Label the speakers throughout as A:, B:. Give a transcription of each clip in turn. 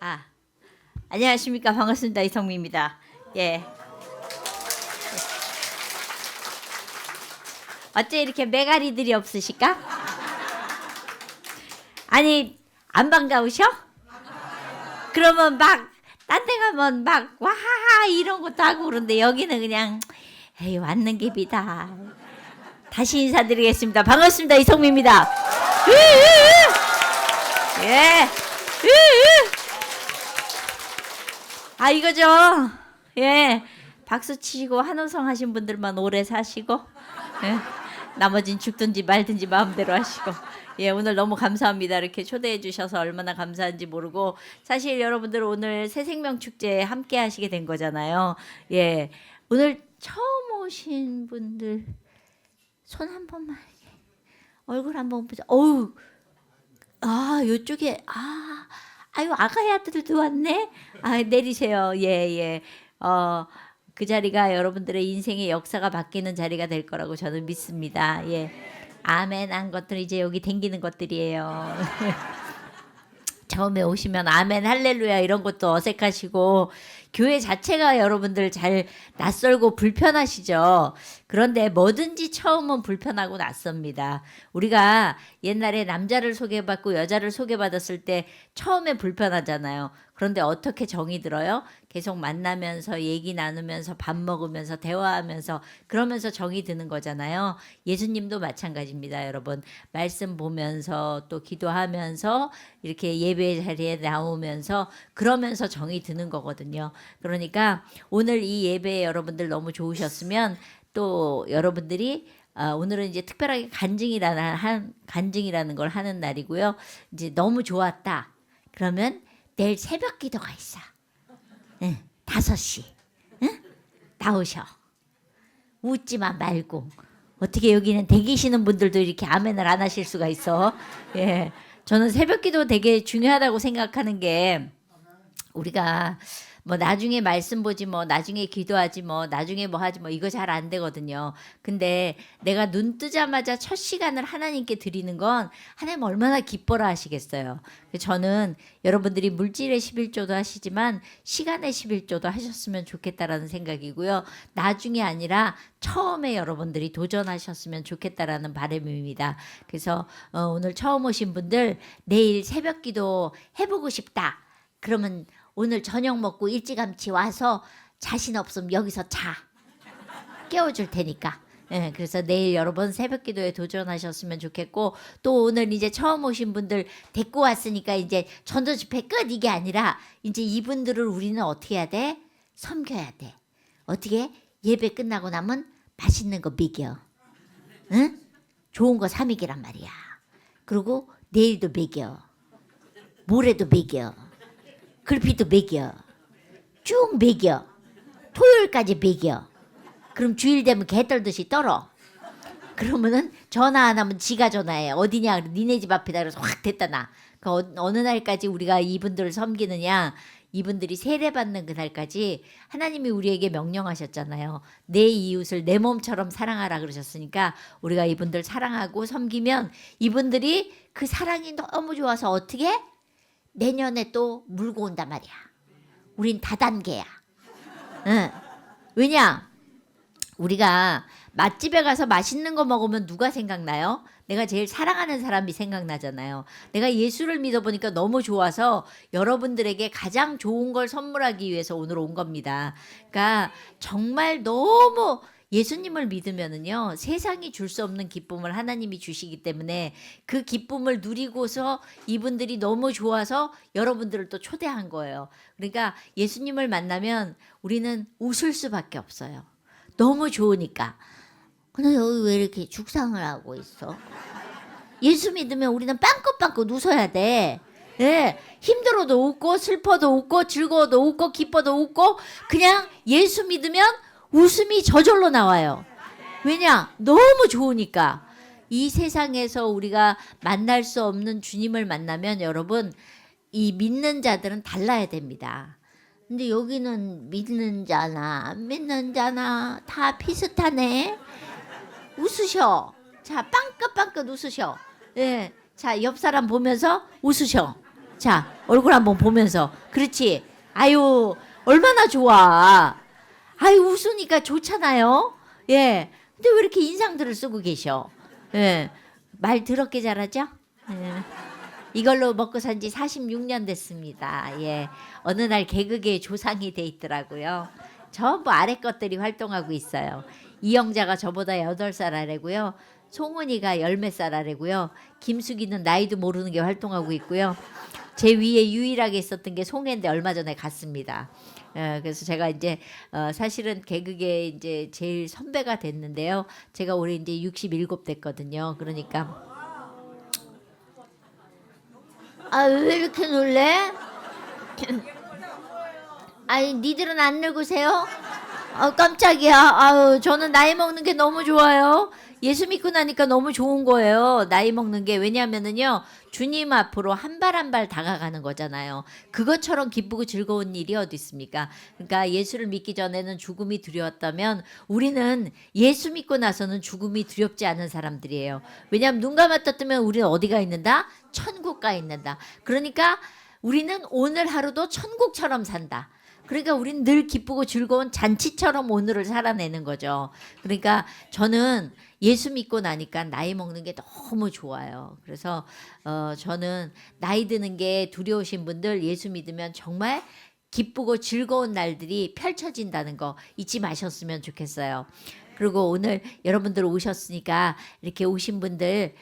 A: 아, 안녕하십니까. 반갑습니다. 이성미입니다. 예. 어째 이렇게 메가리들이 없으실까? 아니, 안 반가우셔? 그러면 막, 딴 데 가면 막, 와하하 이런 것도 하고 그런데 여기는 그냥, 에이, 왔는 게 비다. 다시 인사드리겠습니다. 반갑습니다. 이성미입니다. 예. 아, 이거죠. 예. 박수 치시고 한우성 하신 분들만 오래 사시고, 예. 나머진 죽든지 말든지 마음대로 하시고. 예, 오늘 너무 감사합니다. 이렇게 초대해 주셔서 얼마나 감사한지 모르고, 사실 여러분들 오늘 새생명 축제 함께 하시게 된 거잖아요. 예. 오늘 처음 오신 분들 손 한 번만, 얼굴 한번 보자. 어우, 아, 요쪽에, 아유, 아가야들도 왔네. 아, 내리세요. 예, 예. 그 자리가 여러분들의 인생의 역사가 바뀌는 자리가 될 거라고 저는 믿습니다. 예. 아멘 한 것들 이제 여기 댕기는 것들이에요. 처음에 오시면 아멘 할렐루야 이런 것도 어색하시고 교회 자체가 여러분들 잘 낯설고 불편하시죠. 그런데 뭐든지 처음은 불편하고 낯섭니다. 우리가 옛날에 남자를 소개받고 여자를 소개받았을 때 처음에 불편하잖아요. 그런데 어떻게 정이 들어요? 계속 만나면서 얘기 나누면서 밥 먹으면서 대화하면서 그러면서 정이 드는 거잖아요. 예수님도 마찬가지입니다, 여러분. 말씀 보면서 또 기도하면서 이렇게 예배 자리에 나오면서 그러면서 정이 드는 거거든요. 그러니까 오늘 이 예배 여러분들 너무 좋으셨으면 또 여러분들이 오늘은 이제 특별하게 간증이라는 걸 하는 날이고요. 이제 너무 좋았다. 그러면 내일 새벽 기도가 있어. 응, 5시. 응? 나오셔. 웃지만 말고. 어떻게 여기는 대기시는 분들도 이렇게 아멘을 안 하실 수가 있어. 예. 저는 새벽 기도 되게 중요하다고 생각하는 게 우리가 뭐 나중에 말씀 보지 뭐 나중에 기도하지 뭐 나중에 뭐 하지 뭐 이거 잘 안 되거든요. 근데 내가 눈 뜨자마자 첫 시간을 하나님께 드리는 건 하나님 얼마나 기뻐라 하시겠어요. 저는 여러분들이 물질의 11조도 하시지만 시간의 11조도 하셨으면 좋겠다라는 생각이고요. 나중에 아니라 처음에 여러분들이 도전하셨으면 좋겠다라는 바람입니다. 그래서 오늘 처음 오신 분들 내일 새벽 기도 해보고 싶다. 그러면 오늘 저녁 먹고 일찌감치 와서 자신 없으면 여기서 자. 깨워줄 테니까. 예, 그래서 내일 여러분 새벽 기도에 도전하셨으면 좋겠고 또 오늘 이제 처음 오신 분들 데리고 왔으니까 이제 전도 집회 끝 이게 아니라 이제 이분들을 우리는 어떻게 해야 돼? 섬겨야 돼. 어떻게? 예배 끝나고 나면 맛있는 거 먹여. 응? 좋은 거 사먹이란 말이야. 그리고 내일도 먹여. 모레도 먹여. 글피도 먹여. 쭉 먹여. 토요일까지 먹여. 그럼 주일 되면 개 떨듯이 떨어. 그러면은 전화 안 하면 지가 전화해. 어디냐? 니네 집 앞이다. 그래서 확 됐다 나. 그 어느 날까지 우리가 이분들을 섬기느냐? 이분들이 세례받는 그날까지 하나님이 우리에게 명령하셨잖아요. 내 이웃을 내 몸처럼 사랑하라 그러셨으니까 우리가 이분들 사랑하고 섬기면 이분들이 그 사랑이 너무 좋아서 어떻게? 내년에 또 물고 온단 말이야. 우린 다단계야. 응. 왜냐? 우리가 맛집에 가서 맛있는 거 먹으면 누가 생각나요? 내가 제일 사랑하는 사람이 생각나잖아요. 내가 예수를 믿어보니까 너무 좋아서 여러분들에게 가장 좋은 걸 선물하기 위해서 오늘 온 겁니다. 그러니까 정말 너무 예수님을 믿으면은요 세상이 줄 수 없는 기쁨을 하나님이 주시기 때문에 그 기쁨을 누리고서 이분들이 너무 좋아서 여러분들을 또 초대한 거예요. 그러니까 예수님을 만나면 우리는 웃을 수밖에 없어요. 너무 좋으니까. 근데 여기 왜 이렇게 죽상을 하고 있어? 예수 믿으면 우리는 빵긋빵긋 웃어야 돼. 예, 힘들어도 웃고 슬퍼도 웃고 즐거워도 웃고 기뻐도 웃고 그냥 예수 믿으면 웃음이 저절로 나와요. 왜냐? 너무 좋으니까. 이 세상에서 우리가 만날 수 없는 주님을 만나면 여러분 이 믿는 자들은 달라야 됩니다. 근데 여기는 믿는 자나 안 믿는 자나 다 비슷하네. 웃으셔. 자, 빵긋빵긋 웃으셔. 예. 자, 옆 사람 보면서 웃으셔. 자, 얼굴 한번 보면서. 그렇지. 아유, 얼마나 좋아. 아유, 웃으니까 좋잖아요. 예. 근데 왜 이렇게 인상들을 쓰고 계셔? 예. 말 더럽게 잘하죠? 예. 이걸로 먹고 산 지 46년 됐습니다. 예. 어느 날 개그계의 조상이 돼 있더라고요. 전부 아래 것들이 활동하고 있어요. 이영자가 저보다 8살 아래고요. 송은이가 10몇 살 아래고요. 김숙이는 나이도 모르는 게 활동하고 있고요. 제 위에 유일하게 있었던 게 송혜인데 얼마 전에 갔습니다. 그래서 제가 이제 사실은 개그계 이제 제일 선배가 됐는데요. 제가 올해 이제 67 됐거든요. 그러니까 아, 왜 이렇게 놀래? 아니, 니들은 안 늙으세요? 깜짝이야. 아유, 저는 나이 먹는 게 너무 좋아요. 예수 믿고 나니까 너무 좋은 거예요. 나이 먹는 게. 왜냐하면은요, 주님 앞으로 한 발 한 발 다가가는 거잖아요. 그것처럼 기쁘고 즐거운 일이 어디 있습니까? 그러니까 예수를 믿기 전에는 죽음이 두려웠다면 우리는 예수 믿고 나서는 죽음이 두렵지 않은 사람들이에요. 왜냐하면 눈 감았다 뜨면 우리는 어디가 있는다? 천국 가 있는다. 그러니까 우리는 오늘 하루도 천국처럼 산다. 그러니까 우리는 늘 기쁘고 즐거운 잔치처럼 오늘을 살아내는 거죠. 그러니까 저는 예수 믿고 나니까 나이 먹는 게 너무 좋아요. 그래서 저는 나이 드는 게 두려우신 분들 예수 믿으면 정말 기쁘고 즐거운 날들이 펼쳐진다는 거 잊지 마셨으면 좋겠어요. 그리고 오늘 여러분들 오셨으니까 이렇게 오신 분들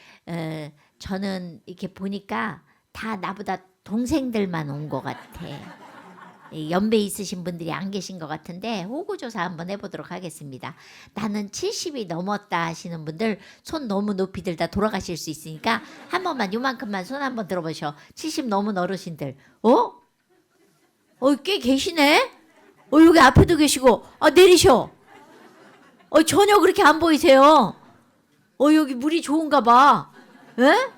A: 저는 이렇게 보니까 다 나보다 동생들만 온 것 같아. 연배 있으신 분들이 안 계신 것 같은데 호구조사 한번 해보도록 하겠습니다. 나는 70이 넘었다 하시는 분들 손 너무 높이 들다 돌아가실 수 있으니까 한 번만 요만큼만 손 한번 들어보셔. 70 넘은 어르신들. 꽤 계시네? 여기 앞에도 계시고. 내리셔. 전혀 그렇게 안 보이세요. 여기 물이 좋은가 봐. 예?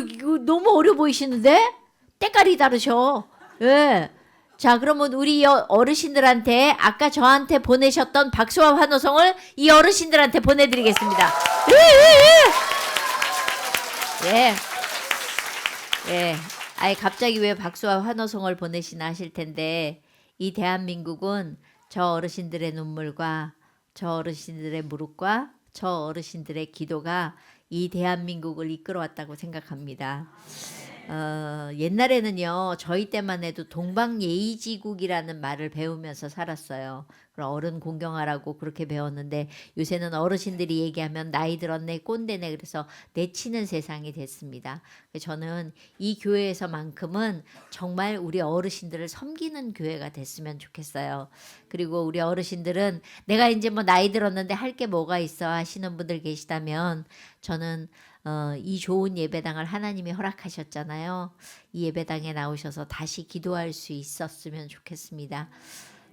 A: 이거 너무 어려 보이시는데? 때깔이 다르셔. 예. 자, 그러면 우리 어르신들한테 아까 저한테 보내셨던 박수와 환호성을 이 어르신들한테 보내드리겠습니다. 예. 예. 아니, 갑자기 왜 박수와 환호성을 보내시나 하실 텐데, 이 대한민국은 저 어르신들의 눈물과 저 어르신들의 무릎과 저 어르신들의 기도가 이 대한민국을 이끌어왔다고 생각합니다. 옛날에는요, 저희 때만 해도 동방예의지국이라는 말을 배우면서 살았어요. 그럼 어른 공경하라고 그렇게 배웠는데 요새는 어르신들이 얘기하면 나이 들었네, 꼰대네, 그래서 내치는 세상이 됐습니다. 저는 이 교회에서만큼은 정말 우리 어르신들을 섬기는 교회가 됐으면 좋겠어요. 그리고 우리 어르신들은 내가 이제 뭐 나이 들었는데 할 게 뭐가 있어 하시는 분들 계시다면 저는 이 좋은 예배당을 하나님이 허락하셨잖아요. 이 예배당에 나오셔서 다시 기도할 수 있었으면 좋겠습니다.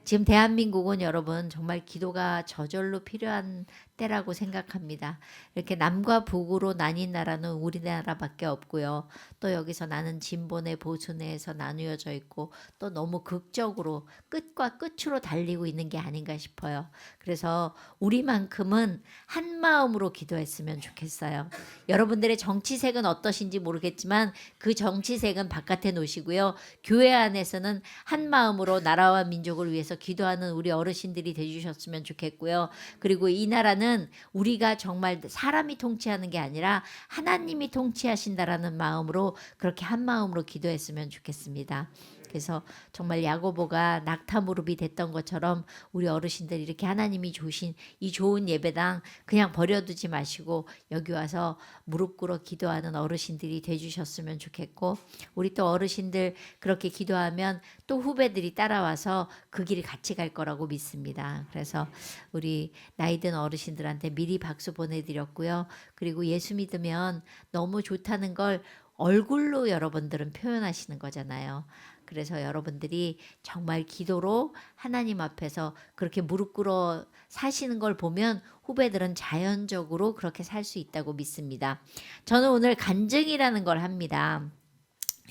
A: 지금 대한민국은 여러분 정말 기도가 저절로 필요한 때라고 생각합니다. 이렇게 남과 북으로 나뉜 나라는 우리나라밖에 없고요. 또 여기서 나는 진보내 보수내에서 나누어져 있고 또 너무 극적으로 끝과 끝으로 달리고 있는 게 아닌가 싶어요. 그래서 우리만큼은 한 마음으로 기도했으면 좋겠어요. 여러분들의 정치색은 어떠신지 모르겠지만 그 정치색은 바깥에 놓으시고요. 교회 안에서는 한 마음으로 나라와 민족을 위해서 기도하는 우리 어르신들이 되주셨으면 좋겠고요. 그리고 이 나라는 우리가 정말 사람이 통치하는 게 아니라 하나님이 통치하신다라는 마음으로 그렇게 한 마음으로 기도했으면 좋겠습니다. 그래서 정말 야고보가 낙타 무릎이 됐던 것처럼 우리 어르신들 이렇게 하나님이 주신 이 좋은 예배당 그냥 버려두지 마시고 여기 와서 무릎 꿇어 기도하는 어르신들이 돼주셨으면 좋겠고 우리 또 어르신들 그렇게 기도하면 또 후배들이 따라와서 그 길을 같이 갈 거라고 믿습니다. 그래서 우리 나이 든 어르신들한테 미리 박수 보내드렸고요. 그리고 예수 믿으면 너무 좋다는 걸 얼굴로 여러분들은 표현하시는 거잖아요. 그래서 여러분들이 정말 기도로 하나님 앞에서 그렇게 무릎 꿇어 사시는 걸 보면 후배들은 자연적으로 그렇게 살 수 있다고 믿습니다. 저는 오늘 간증이라는 걸 합니다.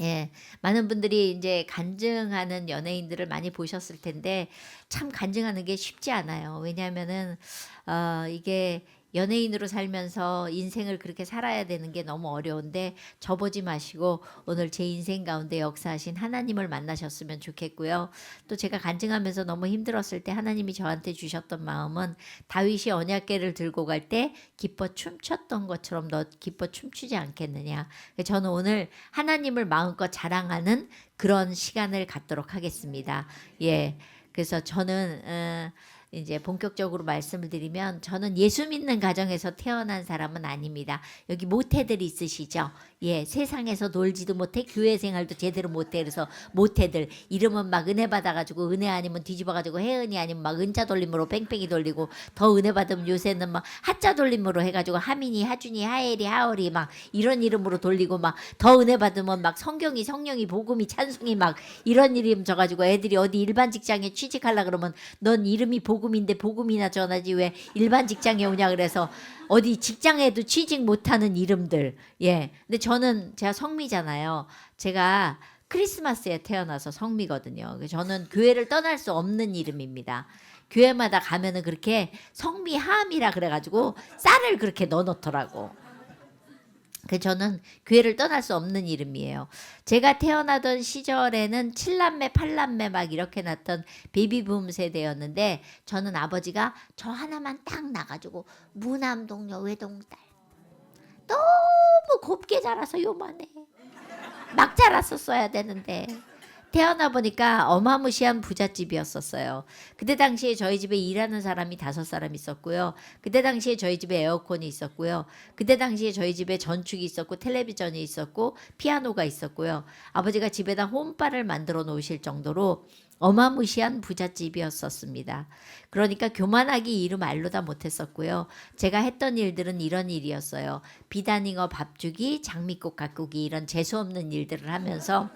A: 예, 많은 분들이 이제 간증하는 연예인들을 많이 보셨을 텐데 참 간증하는 게 쉽지 않아요. 왜냐하면은 이게 연예인으로 살면서 인생을 그렇게 살아야 되는 게 너무 어려운데 저보지 마시고 오늘 제 인생 가운데 역사하신 하나님을 만나셨으면 좋겠고요. 또 제가 간증하면서 너무 힘들었을 때 하나님이 저한테 주셨던 마음은 다윗이 언약궤를 들고 갈 때 기뻐 춤췄던 것처럼 너 기뻐 춤추지 않겠느냐. 저는 오늘 하나님을 마음껏 자랑하는 그런 시간을 갖도록 하겠습니다. 예. 그래서 저는 이제 본격적으로 말씀을 드리면 저는 예수 믿는 가정에서 태어난 사람은 아닙니다. 여기 모태들 있으시죠? 예, 세상에서 놀지도 못해 교회 생활도 제대로 못해. 그래서 모태들 이름은 막 은혜 받아가지고 은혜 아니면 뒤집어가지고 혜은이 아니면 막 은자 돌림으로 뺑뺑이 돌리고 더 은혜 받으면 요새는 막 하자 돌림으로 해가지고 하민이 하준이 하엘이 하얼이 막 이런 이름으로 돌리고 막 더 은혜 받으면 막 성경이 성령이 복음이 찬송이 막 이런 이름 져가지고 애들이 어디 일반 직장에 취직하려 그러면 넌 이름이 복음인데 복음이나 전하지 왜 일반 직장에 오냐 그래서 어디 직장에도 취직 못하는 이름들. 예. 근데 제가 성미잖아요. 제가 크리스마스에 태어나서 성미거든요. 저는 교회를 떠날 수 없는 이름입니다. 교회마다 가면은 그렇게 성미함이라 그래가지고 쌀을 그렇게 넣어놓더라고. 그 저는 교회를 떠날 수 없는 이름이에요. 제가 태어나던 시절에는 7남매, 8남매 막 이렇게 났던 베이비붐 세대였는데 저는 아버지가 저 하나만 딱 나가지고 무남동녀 외동딸 너무 곱게 자라서 요만해. 막 자랐었어야 되는데 태어나 보니까 어마무시한 부잣집이었었어요. 그때 당시에 저희 집에 일하는 사람이 5사람 있었고요. 그때 당시에 저희 집에 에어컨이 있었고요. 그때 당시에 저희 집에 전축이 있었고 텔레비전이 있었고 피아노가 있었고요. 아버지가 집에다 홈바를 만들어 놓으실 정도로 어마무시한 부잣집이었었습니다. 그러니까 교만하기 이름 알로 다 못했었고요. 제가 했던 일들은 이런 일이었어요. 비단잉어 밥주기, 장미꽃 가꾸기 이런 재수없는 일들을 하면서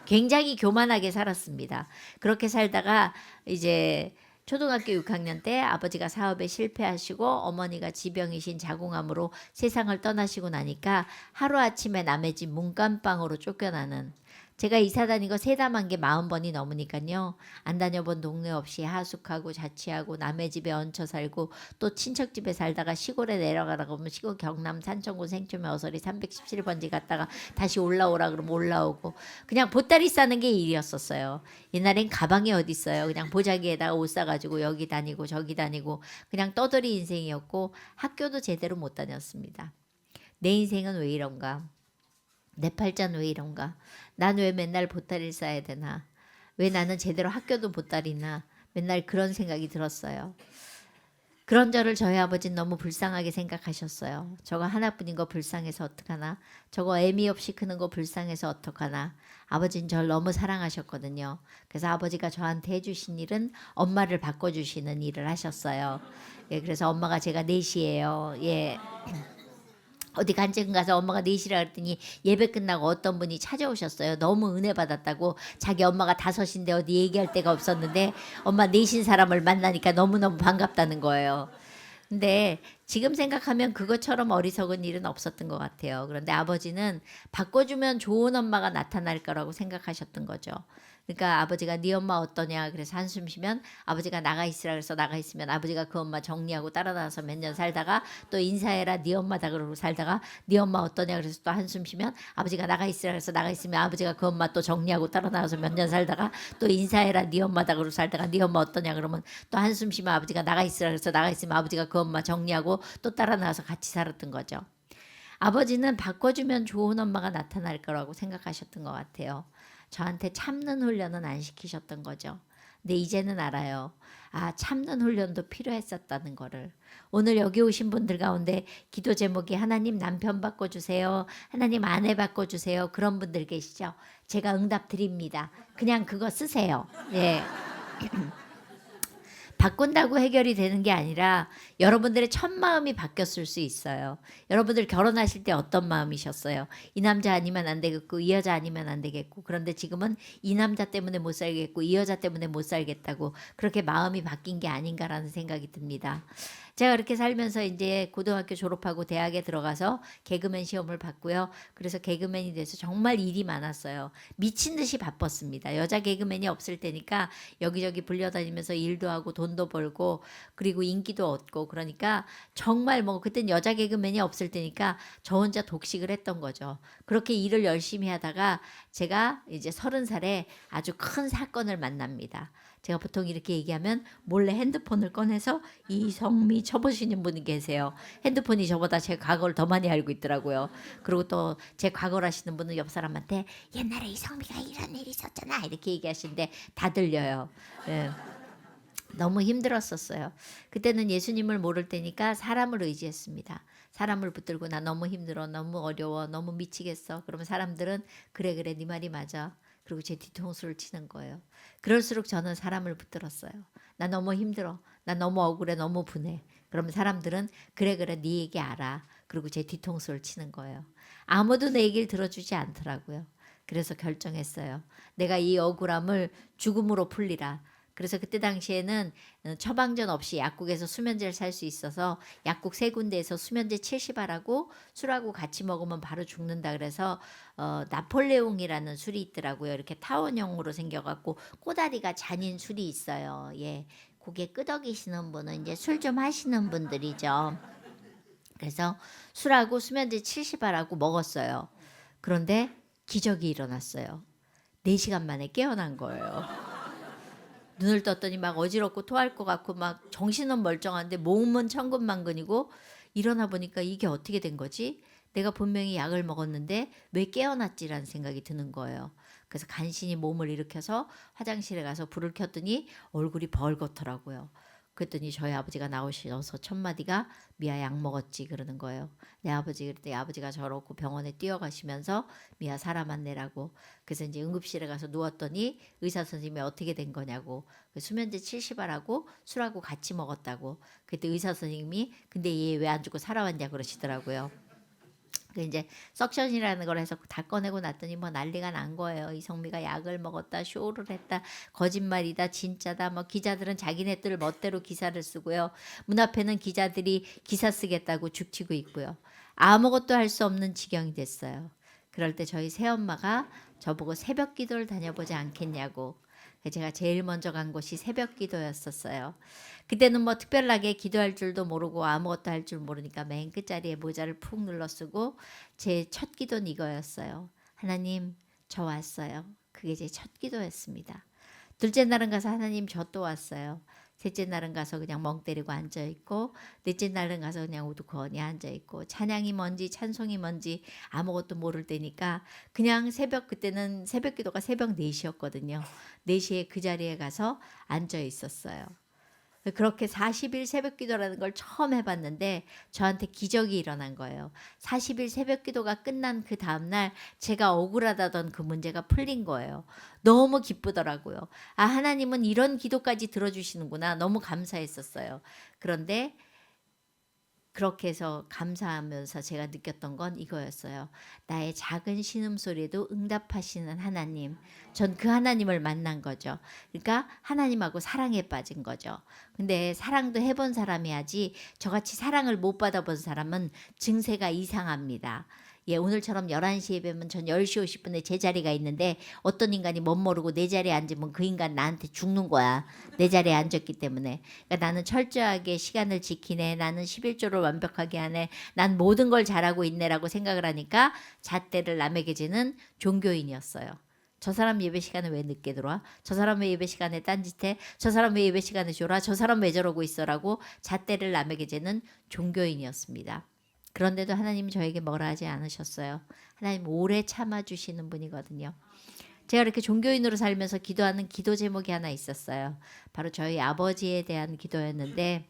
A: 굉장히 교만하게 살았습니다. 그렇게 살다가 이제 초등학교 6학년 때 아버지가 사업에 실패하시고 어머니가 지병이신 자궁암으로 세상을 떠나시고 나니까 하루아침에 남의 집 문간방으로 쫓겨나는 제가 이사 다니고 세담한 게 40번이 넘으니까요. 안 다녀본 동네 없이 하숙하고 자취하고 남의 집에 얹혀 살고 또 친척 집에 살다가 시골에 내려가라고 하면 시골 경남 산청군 생초면 어설이 317번지 갔다가 다시 올라오라 그러면 올라오고 그냥 보따리 싸는 게 일이었었어요. 옛날엔 가방이 어디 있어요. 그냥 보자기에다가 옷 싸가지고 여기 다니고 저기 다니고 그냥 떠돌이 인생이었고 학교도 제대로 못 다녔습니다. 내 인생은 왜 이런가? 내 팔자는 왜 이런가? 난 왜 맨날 보따리를 싸야 되나? 왜 나는 제대로 학교도 못 다니나? 맨날 그런 생각이 들었어요. 그런 저를 저희 아버지는 너무 불쌍하게 생각하셨어요. 저거 하나뿐인 거 불쌍해서 어떡하나? 저거 애미 없이 크는 거 불쌍해서 어떡하나? 아버지는 저를 너무 사랑하셨거든요. 그래서 아버지가 저한테 해주신 일은 엄마를 바꿔주시는 일을 하셨어요. 예, 그래서 엄마가 제가 넷이에요. 예. 어디 간증 가서 엄마가 넷이라 그랬더니 예배 끝나고 어떤 분이 찾아오셨어요. 너무 은혜 받았다고 자기 엄마가 5인데 어디 얘기할 데가 없었는데 엄마 넷인 사람을 만나니까 너무너무 반갑다는 거예요. 근데 지금 생각하면 그것처럼 어리석은 일은 없었던 것 같아요. 그런데 아버지는 바꿔주면 좋은 엄마가 나타날 거라고 생각하셨던 거죠. 그러니까 아버지가 네 엄마 어떠냐 그래서 한숨 쉬면 아버지가 나가 있으라 그래서 나가 있으면 아버지가 그 엄마 정리하고 따라 나와서 몇 년 살다가 또 인사해라 네 엄마다 그러고 살다가 네 엄마 어떠냐 그래서 또 한숨 쉬면 아버지가 나가 있으라 그래서 나가 있으면 아버지가 그 엄마 또 정리하고 따라 나와서 몇 년 살다가 또 인사해라 네 엄마다 그러고 살다가 네 엄마 어떠냐 그러면 또 한숨 쉬면 아버지가 나가 있으라 그래서 나가 있으면 아버지가 그 엄마 정리하고 또 따라 나와서 같이 살았던 거죠. 아버지는 바꿔주면 좋은 엄마가 나타날 거라고 생각하셨던 것 같아요. 저한테 참는 훈련은 안 시키셨던 거죠. 근데 이제는 알아요. 아, 참는 훈련도 필요했었다는 거를. 오늘 여기 오신 분들 가운데 기도 제목이 하나님 남편 바꿔주세요. 하나님 아내 바꿔주세요. 그런 분들 계시죠? 제가 응답 드립니다. 그냥 그거 쓰세요. 예. 바꾼다고 해결이 되는 게 아니라 여러분들의 첫 마음이 바뀌었을 수 있어요. 여러분들 결혼하실 때 어떤 마음이셨어요? 이 남자 아니면 안 되겠고 이 여자 아니면 안 되겠고 그런데 지금은 이 남자 때문에 못 살겠고 이 여자 때문에 못 살겠다고 그렇게 마음이 바뀐 게 아닌가라는 생각이 듭니다. 제가 그렇게 살면서 이제 고등학교 졸업하고 대학에 들어가서 개그맨 시험을 봤고요. 그래서 개그맨이 돼서 정말 일이 많았어요. 미친 듯이 바빴습니다. 여자 개그맨이 없을 때니까 여기저기 불려다니면서 일도 하고 돈도 돈도 벌고 그리고 인기도 얻고 그러니까 정말 뭐 그땐 여자 개그맨이 없을 때니까 저 혼자 독식을 했던 거죠. 그렇게 일을 열심히 하다가 제가 이제 30살에 아주 큰 사건을 만납니다. 제가 보통 이렇게 얘기하면 몰래 핸드폰을 꺼내서 이성미 쳐보시는 분이 계세요. 핸드폰이 저보다 제 과거를 더 많이 알고 있더라고요. 그리고 또 제 과거를 아시는 분은 옆 사람한테 옛날에 이성미가 이런 일이 있었잖아 이렇게 얘기하시는데 다 들려요. 예. 너무 힘들었었어요. 그때는 예수님을 모를 때니까 사람을 의지했습니다. 사람을 붙들고 나 너무 힘들어, 너무 어려워, 너무 미치겠어. 그러면 사람들은 그래 그래 네 말이 맞아. 그리고 제 뒤통수를 치는 거예요. 그럴수록 저는 사람을 붙들었어요. 나 너무 힘들어. 나 너무 억울해. 너무 분해. 그러면 사람들은 그래 그래 네 얘기 알아. 그리고 제 뒤통수를 치는 거예요. 아무도 내 얘기를 들어주지 않더라고요. 그래서 결정했어요. 내가 이 억울함을 죽음으로 풀리라. 그래서 그때 당시에는 처방전 없이 약국에서 수면제를 살 수 있어서 약국 3군데에서 수면제 70알하고 술하고 같이 먹으면 바로 죽는다 그래서 나폴레옹이라는 술이 있더라고요. 이렇게 타원형으로 생겨갖고 꼬다리가 잔인 술이 있어요. 예, 고개 끄덕이시는 분은 이제 술 좀 하시는 분들이죠. 그래서 술하고 수면제 70알하고 먹었어요. 그런데 기적이 일어났어요. 4시간 만에 깨어난 거예요. 눈을 떴더니 막 어지럽고 토할 것 같고 막 정신은 멀쩡한데 몸은 천근만근이고 일어나 보니까 이게 어떻게 된 거지? 내가 분명히 약을 먹었는데 왜 깨어났지라는 생각이 드는 거예요. 그래서 간신히 몸을 일으켜서 화장실에 가서 불을 켰더니 얼굴이 벌겋더라고요. 그랬더니 저희 아버지가 나오셔서 첫 마디가 미아 약 먹었지 그러는 거예요. 내 아버지 그때 아버지가 저러고 병원에 뛰어가시면서 미아 사람 내라고. 그래서 이제 응급실에 가서 누웠더니 의사 선생님이 어떻게 된 거냐고. 수면제 70알하고 술하고 같이 먹었다고. 그때 의사 선생님이 근데 얘 왜 안 죽고 살아왔냐 그러시더라고요. 그 이제 석션이라는 걸 해서 다 꺼내고 났더니 뭐 난리가 난 거예요. 이성미가 약을 먹었다, 쇼를 했다, 거짓말이다, 진짜다. 뭐 기자들은 자기네들 멋대로 기사를 쓰고요. 문 앞에는 기자들이 기사 쓰겠다고 죽치고 있고요. 아무것도 할 수 없는 지경이 됐어요. 그럴 때 저희 새엄마가 저보고 새벽 기도를 다녀보지 않겠냐고. 제가 제일 먼저 간 곳이 새벽 기도였었어요. 그때는 뭐 특별하게 기도할 줄도 모르고 아무것도 할 줄 모르니까 맨 끝자리에 모자를 푹 눌러 쓰고 제 첫 기도는 이거였어요. 하나님, 저 왔어요. 그게 제 첫 기도였습니다. 둘째 날은 가서 하나님 저 또 왔어요. 셋째 날은 가서 그냥 멍 때리고 앉아있고 넷째 날은 가서 그냥 우두커니 앉아있고 찬양이 뭔지 찬송이 뭔지 아무것도 모를 때니까 그냥 그때는 새벽 기도가 새벽 4시였거든요. 4시에 그 자리에 가서 앉아 있었어요. 그렇게 40일 새벽 기도라는 걸 처음 해봤는데 저한테 기적이 일어난 거예요. 40일 새벽 기도가 끝난 그 다음날 제가 억울하다던 그 문제가 풀린 거예요. 너무 기쁘더라고요. 아, 하나님은 이런 기도까지 들어주시는구나. 너무 감사했었어요. 그런데 그렇게 해서 감사하면서 제가 느꼈던 건 이거였어요. 나의 작은 신음소리에도 응답하시는 하나님. 전 그 하나님을 만난 거죠. 그러니까 하나님하고 사랑에 빠진 거죠. 근데 사랑도 해본 사람이 하지 저같이 사랑을 못 받아본 사람은 증세가 이상합니다. 예, 오늘처럼 11시 예배면 전 10시 50분에 제 자리가 있는데 어떤 인간이 멋 모르고 내 자리에 앉으면 그 인간 나한테 죽는 거야. 내 자리에 앉았기 때문에. 그러니까 나는 철저하게 시간을 지키네. 나는 11조를 완벽하게 하네. 난 모든 걸 잘하고 있네라고 생각을 하니까 잣대를 남에게 지는 종교인이었어요. 저 사람 예배 시간에 왜 늦게 들어와? 저 사람 왜 예배 시간에 딴짓해? 저 사람 왜 예배 시간에 졸아? 저 사람 왜 저러고 있어라고 잣대를 남에게 지는 종교인이었습니다. 그런데도 하나님이 저에게 뭐라 하지 않으셨어요. 하나님 오래 참아주시는 분이거든요. 제가 이렇게 종교인으로 살면서 기도하는 기도 제목이 하나 있었어요. 바로 저희 아버지에 대한 기도였는데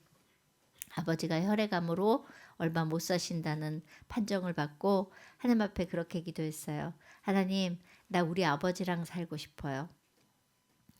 A: 아버지가 혈액암으로 얼마 못 사신다는 판정을 받고 하나님 앞에 그렇게 기도했어요. 하나님, 나 우리 아버지랑 살고 싶어요.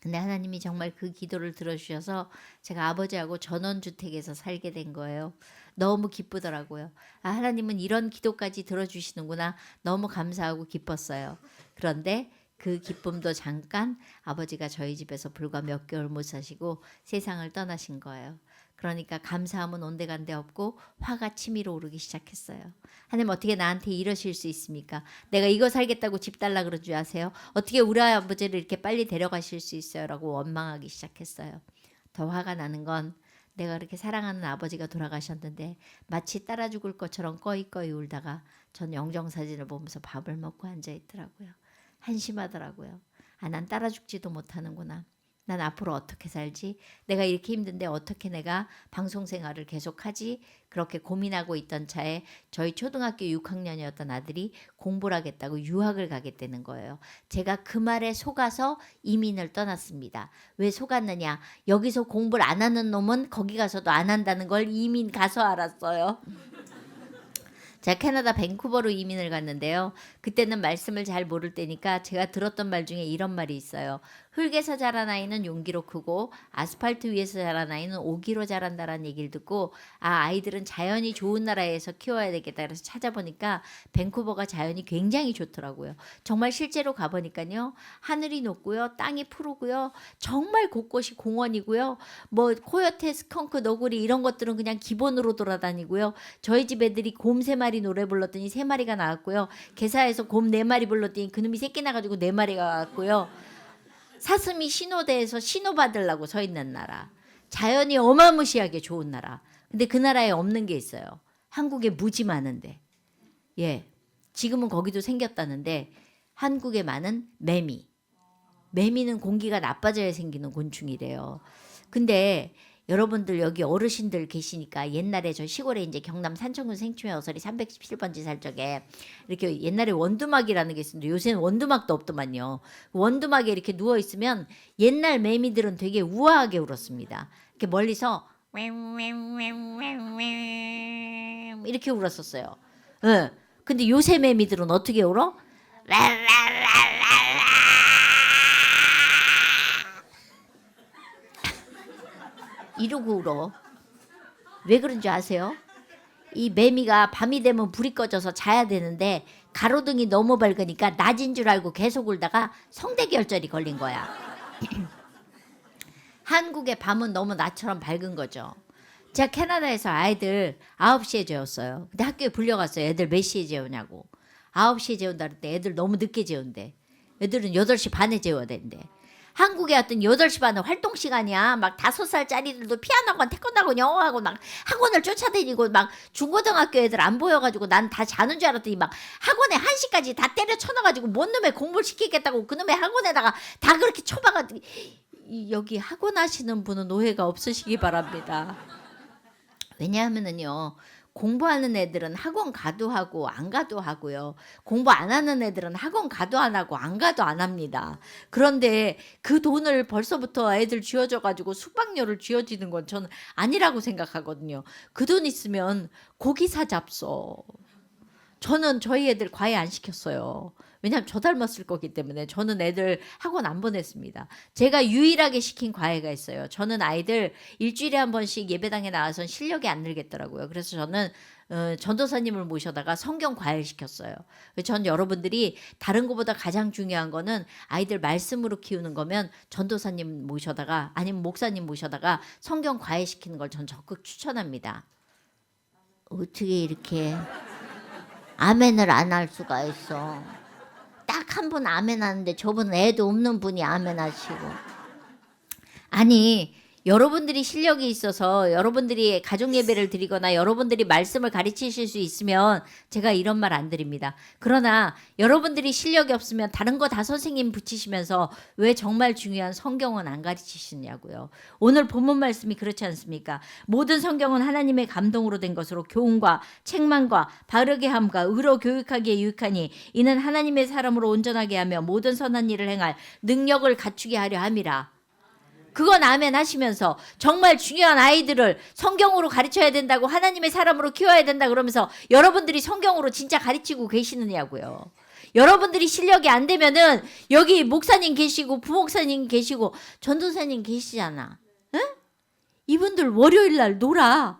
A: 근데 하나님이 정말 그 기도를 들어주셔서 제가 아버지하고 전원주택에서 살게 된 거예요. 너무 기쁘더라고요. 아, 하나님은 이런 기도까지 들어주시는구나. 너무 감사하고 기뻤어요. 그런데 그 기쁨도 잠깐 아버지가 저희 집에서 불과 몇 개월 못 사시고 세상을 떠나신 거예요. 그러니까 감사함은 온데간데 없고 화가 치밀어 오르기 시작했어요. 하나님 어떻게 나한테 이러실 수 있습니까? 내가 이거 살겠다고 집 달라 그런 줄 아세요? 어떻게 우리 아버지를 이렇게 빨리 데려가실 수 있어요? 라고 원망하기 시작했어요. 더 화가 나는 건 내가 그렇게 사랑하는 아버지가 돌아가셨는데 마치 따라 죽을 것처럼 꺼이꺼이 울다가 전 영정사진을 보면서 밥을 먹고 앉아있더라고요. 한심하더라고요. 아, 난 따라 죽지도 못하는구나. 난 앞으로 어떻게 살지? 내가 이렇게 힘든데 어떻게 내가 방송 생활을 계속하지? 그렇게 고민하고 있던 차에 저희 초등학교 6학년이었던 아들이 공부를 하겠다고 유학을 가겠다는 거예요. 제가 그 말에 속아서 이민을 떠났습니다. 왜 속았느냐? 여기서 공부를 안 하는 놈은 거기 가서도 안 한다는 걸 이민 가서 알았어요. 제가 캐나다 밴쿠버로 이민을 갔는데요. 그때는 말씀을 잘 모를 때니까 제가 들었던 말 중에 이런 말이 있어요. 흙에서 자란 아이는 용기로 크고 아스팔트 위에서 자란 아이는 오기로 자란다라는 얘기를 듣고 아이들은 자연이 좋은 나라에서 키워야 되겠다. 그래서 찾아보니까 밴쿠버가 자연이 굉장히 좋더라고요. 정말 실제로 가보니까요. 하늘이 높고요. 땅이 푸르고요. 정말 곳곳이 공원이고요. 뭐 코요테, 스컹크, 너구리 이런 것들은 그냥 기본으로 돌아다니고요. 저희 집 애들이 곰 3마리 노래 불렀더니 3마리가 나왔고요. 개사에서 곰 4마리 불렀더니 그놈이 새끼 나가지고 4마리가 나왔고요. 사슴이 신호대에서 신호 받으려고 서 있는 나라. 자연이 어마무시하게 좋은 나라. 근데 그 나라에 없는 게 있어요. 한국에 무지 많은데. 예. 지금은 거기도 생겼다는데 한국에 많은 매미. 매미는 공기가 나빠져야 생기는 곤충이래요. 근데 여러분들 여기 어르신들 계시니까 옛날에 저 시골에 이제 경남 산청군 생추에 어설이 317번지 살 적에 이렇게 옛날에 원두막이라는 게 있었는데 요새는 원두막도 없더만요. 원두막에 이렇게 누워 있으면 옛날 매미들은 되게 우아하게 울었습니다. 이렇게 멀리서 이렇게 울었었어요. 네. 근데 요새 매미들은 어떻게 울어? 이러고 울어. 왜 그런지 아세요? 이 매미가 밤이 되면 불이 꺼져서 자야 되는데 가로등이 너무 밝으니까 낮인 줄 알고 계속 울다가 성대결절이 걸린 거야. 한국의 밤은 너무 낮처럼 밝은 거죠. 제가 캐나다에서 아이들 9시에 재웠어요. 근데 학교에 불려갔어요. 애들 몇 시에 재우냐고. 9시에 재운다 그랬더니 애들 너무 늦게 재운대. 애들은 8시 반에 재워야 된대. 한국에 왔더니 8시 반은 활동 시간이야. 막 5살짜리들도 피아노학원, 태권도학원, 영어학원 막 학원을 쫓아다니고 막 중고등학교 애들 안 보여가지고 난 다 자는 줄 알았더니 막 학원에 1시까지 다 때려 쳐놔가지고 뭔 놈의 공부를 시키겠다고 그놈의 학원에다가 다 그렇게 쳐박아가지고 여기 학원 하시는 분은 오해가 없으시기 바랍니다. 왜냐하면은요. 공부하는 애들은 학원 가도 하고 안 가도 하고요. 공부 안 하는 애들은 학원 가도 안 하고 안 가도 안 합니다. 그런데 그 돈을 벌써부터 애들 쥐어줘가지고 숙박료를 쥐어지는 건 저는 아니라고 생각하거든요. 그 돈 있으면 고기 사 잡숴. 저는 저희 애들 과외 안 시켰어요. 왜냐하면 저 닮았을 거기 때문에 저는 애들 학원 안 보냈습니다. 제가 유일하게 시킨 과외가 있어요. 저는 아이들 일주일에 한 번씩 예배당에 나와서 실력이 안 늘겠더라고요. 그래서 저는 전도사님을 모셔다가 성경 과외를 시켰어요. 전 여러분들이 다른 것보다 가장 중요한 거는 아이들 말씀으로 키우는 거면 전도사님 모셔다가 아니면 목사님 모셔다가 성경 과외 시키는 걸 전 적극 추천합니다. 어떻게 이렇게 아멘을 안 할 수가 있어. 딱 한 분 아멘 하는데 저분은 애도 없는 분이 아멘 하시고. 아니 여러분들이 실력이 있어서 여러분들이 가족 예배를 드리거나 여러분들이 말씀을 가르치실 수 있으면 제가 이런 말 안 드립니다. 그러나 여러분들이 실력이 없으면 다른 거 다 선생님 붙이시면서 왜 정말 중요한 성경은 안 가르치시냐고요. 오늘 본문 말씀이 그렇지 않습니까? 모든 성경은 하나님의 감동으로 된 것으로 교훈과 책망과 바르게 함과 의로 교육하기에 유익하니 이는 하나님의 사람으로 온전하게 하며 모든 선한 일을 행할 능력을 갖추게 하려 함이라. 그건 아멘 하시면서 정말 중요한 아이들을 성경으로 가르쳐야 된다고 하나님의 사람으로 키워야 된다 그러면서 여러분들이 성경으로 진짜 가르치고 계시느냐고요. 여러분들이 실력이 안 되면은 여기 목사님 계시고 부목사님 계시고 전도사님 계시잖아. 응? 이분들 월요일 날 놀아.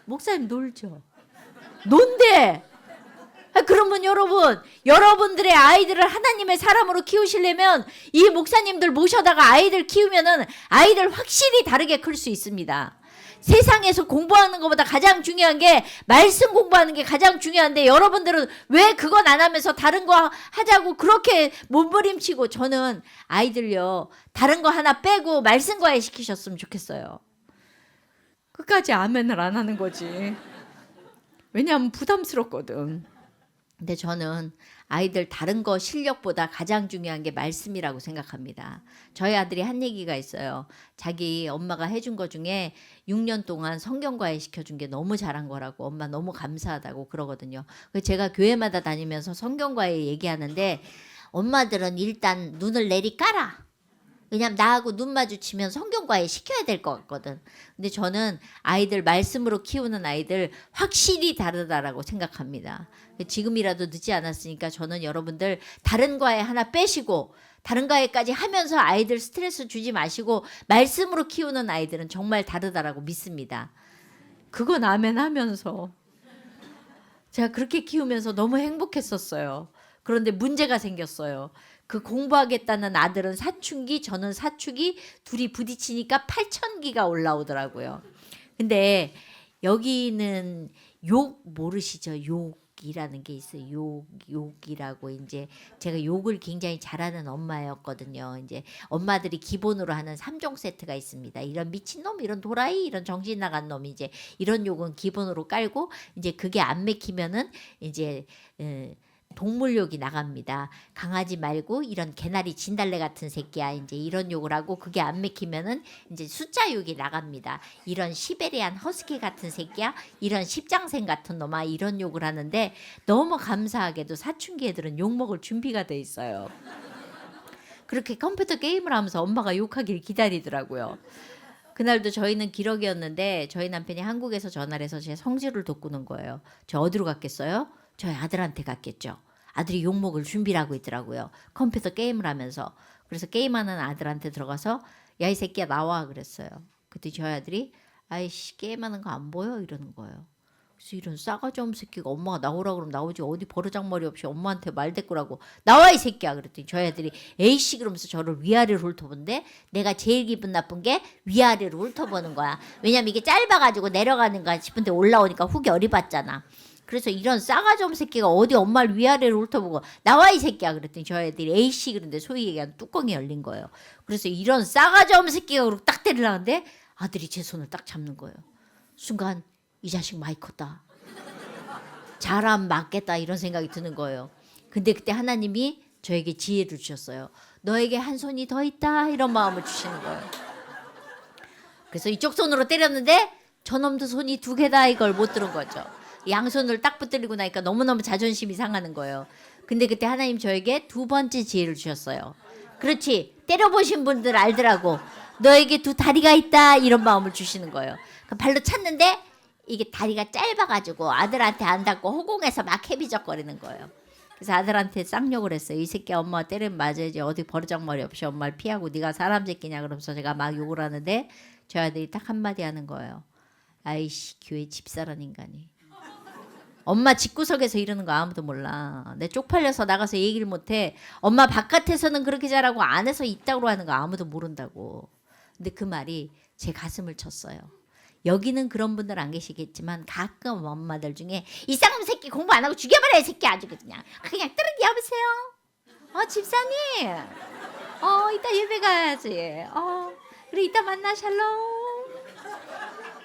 A: 목사님 놀죠. 논대. 그러면 여러분, 여러분들의 아이들을 하나님의 사람으로 키우시려면 이 목사님들 모셔다가 아이들 키우면은 아이들 확실히 다르게 클 수 있습니다. 세상에서 공부하는 것보다 가장 중요한 게 말씀 공부하는 게 가장 중요한데 여러분들은 왜 그건 안 하면서 다른 거 하자고 그렇게 몸부림치고. 저는 아이들요 다른 거 하나 빼고 말씀 과외 시키셨으면 좋겠어요. 끝까지 아멘을 안 하는 거지. 왜냐하면 부담스럽거든. 근데 저는 아이들 다른 거 실력보다 가장 중요한 게 말씀이라고 생각합니다. 저희 아들이 한 얘기가 있어요. 자기 엄마가 해준 거 중에 6년 동안 성경과외 시켜준 게 너무 잘한 거라고, 엄마 너무 감사하다고 그러거든요. 그래서 제가 교회마다 다니면서 성경과외 얘기하는데 엄마들은 일단 눈을 내리 깔아. 왜냐면 나하고 눈 마주치면 성경과외 시켜야 될 것 같거든. 근데 저는 아이들 말씀으로 키우는 아이들 확실히 다르다라고 생각합니다. 지금이라도 늦지 않았으니까 저는 여러분들 다른 과외 하나 빼시고 다른 과외까지 하면서 아이들 스트레스 주지 마시고 말씀으로 키우는 아이들은 정말 다르다라고 믿습니다. 그건 아멘 하면서 제가 그렇게 키우면서 너무 행복했었어요. 그런데 문제가 생겼어요. 그 공부하겠다는 아들은 사춘기, 저는 사춘기, 둘이 부딪히니까 8,000기가 올라오더라고요. 근데 여기는 욕 모르시죠? 욕이라는 게 있어요. 욕이라고. 이제 제가 욕을 굉장히 잘하는 엄마였거든요. 이제 엄마들이 기본으로 하는 3종 세트가 있습니다. 이런 미친놈, 이런 도라이, 이런 정신 나간 놈, 이제 이런 욕은 기본으로 깔고, 이제 그게 안 맥히면은 이제 동물욕이 나갑니다. 강아지 말고 이런 개나리 진달래 같은 새끼야, 이제 이런 욕을 하고, 그게 안 맥히면은 이제 숫자 욕이 나갑니다. 이런 시베리안 허스키 같은 새끼야, 이런 십장생 같은 놈아, 이런 욕을 하는데 너무 감사하게도 사춘기 애들은 욕 먹을 준비가 돼 있어요. 그렇게 컴퓨터 게임을 하면서 엄마가 욕하길 기다리더라고요. 그날도 저희는 기러기였는데 저희 남편이 한국에서 전화를 해서 제 성질을 돋구는 거예요. 저 어디로 갔겠어요? 저희 아들한테 갔겠죠. 아들이 욕먹을 준비를 하고 있더라고요. 컴퓨터 게임을 하면서. 그래서 게임하는 아들한테 들어가서 야, 이 새끼야 나와 그랬어요. 그때 저희 아들이 아이씨 게임하는 거 안 보여? 이러는 거예요. 그래서 이런 싸가지 없는 새끼가 엄마가 나오라 그러면 나오지, 어디 버르장머리 없이 엄마한테 말대꾸라고 나와 이 새끼야 그랬더니 저희 아들이 에이씨 그러면서 저를 위아래로 훑어본데, 내가 제일 기분 나쁜 게 위아래로 훑어보는 거야. 왜냐면 이게 짧아가지고 내려가는가 싶은데 올라오니까 훅 열이 받잖아. 그래서 이런 싸가지 없는 새끼가 어디 엄마를 위아래로 훑어보고 나와 이 새끼야 그랬더니 저희 애들이 에이씨 그런데 소위 얘기하는 뚜껑이 열린 거예요. 그래서 이런 싸가지 없는 새끼가 딱 때리려는데 아들이 제 손을 딱 잡는 거예요. 순간 이 자식 많이 컸다, 잘하면 맞겠다, 이런 생각이 드는 거예요. 근데 그때 하나님이 저에게 지혜를 주셨어요. 너에게 한 손이 더 있다, 이런 마음을 주시는 거예요. 그래서 이쪽 손으로 때렸는데 저놈도 손이 2개다, 이걸 못 들은 거죠. 양손을 딱 붙들리고 나니까 너무너무 자존심이 상하는 거예요. 근데 그때 하나님 저에게 2번째 지혜를 주셨어요. 그렇지, 때려보신 분들 알더라고. 너에게 2다리가 있다, 이런 마음을 주시는 거예요. 발로 찼는데 이게 다리가 짧아가지고 아들한테 안 닿고 허공에서 막 헤비적거리는 거예요. 그래서 아들한테 쌍욕을 했어요. 이 새끼 엄마 때리면 맞아야지, 어디 버르장머리 없이 엄마를 피하고 네가 사람 새끼냐 그러면서 제가 막 욕을 하는데 저희 아들이 딱 한마디 하는 거예요. 아이씨 교회 집사란 인간이. 엄마 집구석에서 이러는 거 아무도 몰라. 내 쪽팔려서 나가서 얘기를 못해. 엄마 바깥에서는 그렇게 잘하고 안에서 이따구로 하는 거 아무도 모른다고. 근데 그 말이 제 가슴을 쳤어요. 여기는 그런 분들 안 계시겠지만 가끔 엄마들 중에 이 쌍놈 새끼 공부 안 하고 죽여버려 이 새끼 아주 그냥 뜨르기. 여보세요? 집사님 이따 예배 가야지. 그래 이따 만나 샬롬.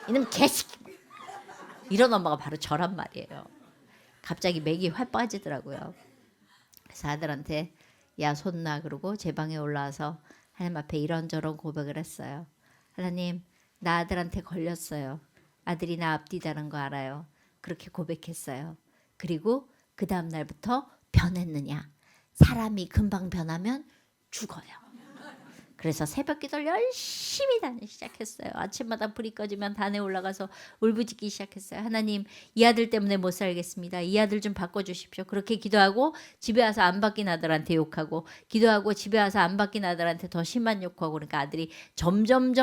A: 이놈 개새끼. 이런 엄마가 바로 저란 말이에요. 갑자기 맥이 활 빠지더라고요. 그래서 아들한테 야 손나 그러고 제 방에 올라와서 하나님 앞에 이런저런 고백을 했어요. 하나님 나 아들한테 걸렸어요. 아들이 나 앞뒤다는 거 알아요. 그렇게 고백했어요. 그리고 그 다음 날부터 변했느냐. 사람이 금방 변하면 죽어요. 그래서 새벽 기도를 열심히 다니기 시작했어요. 아침마다 불이 꺼지면 단에 올라가서 울부짖기 시작했어요. 하나님 이 아들 때문에 못 살겠습니다. 이 아들 좀 바꿔주십시오. 그렇게 기도하고 집에 와서 안 바뀐 아들한테 욕하고, 기도하고 집에 와서 안 바뀐 아들한테 더 심한 욕하고, 그러니까 아들이 점점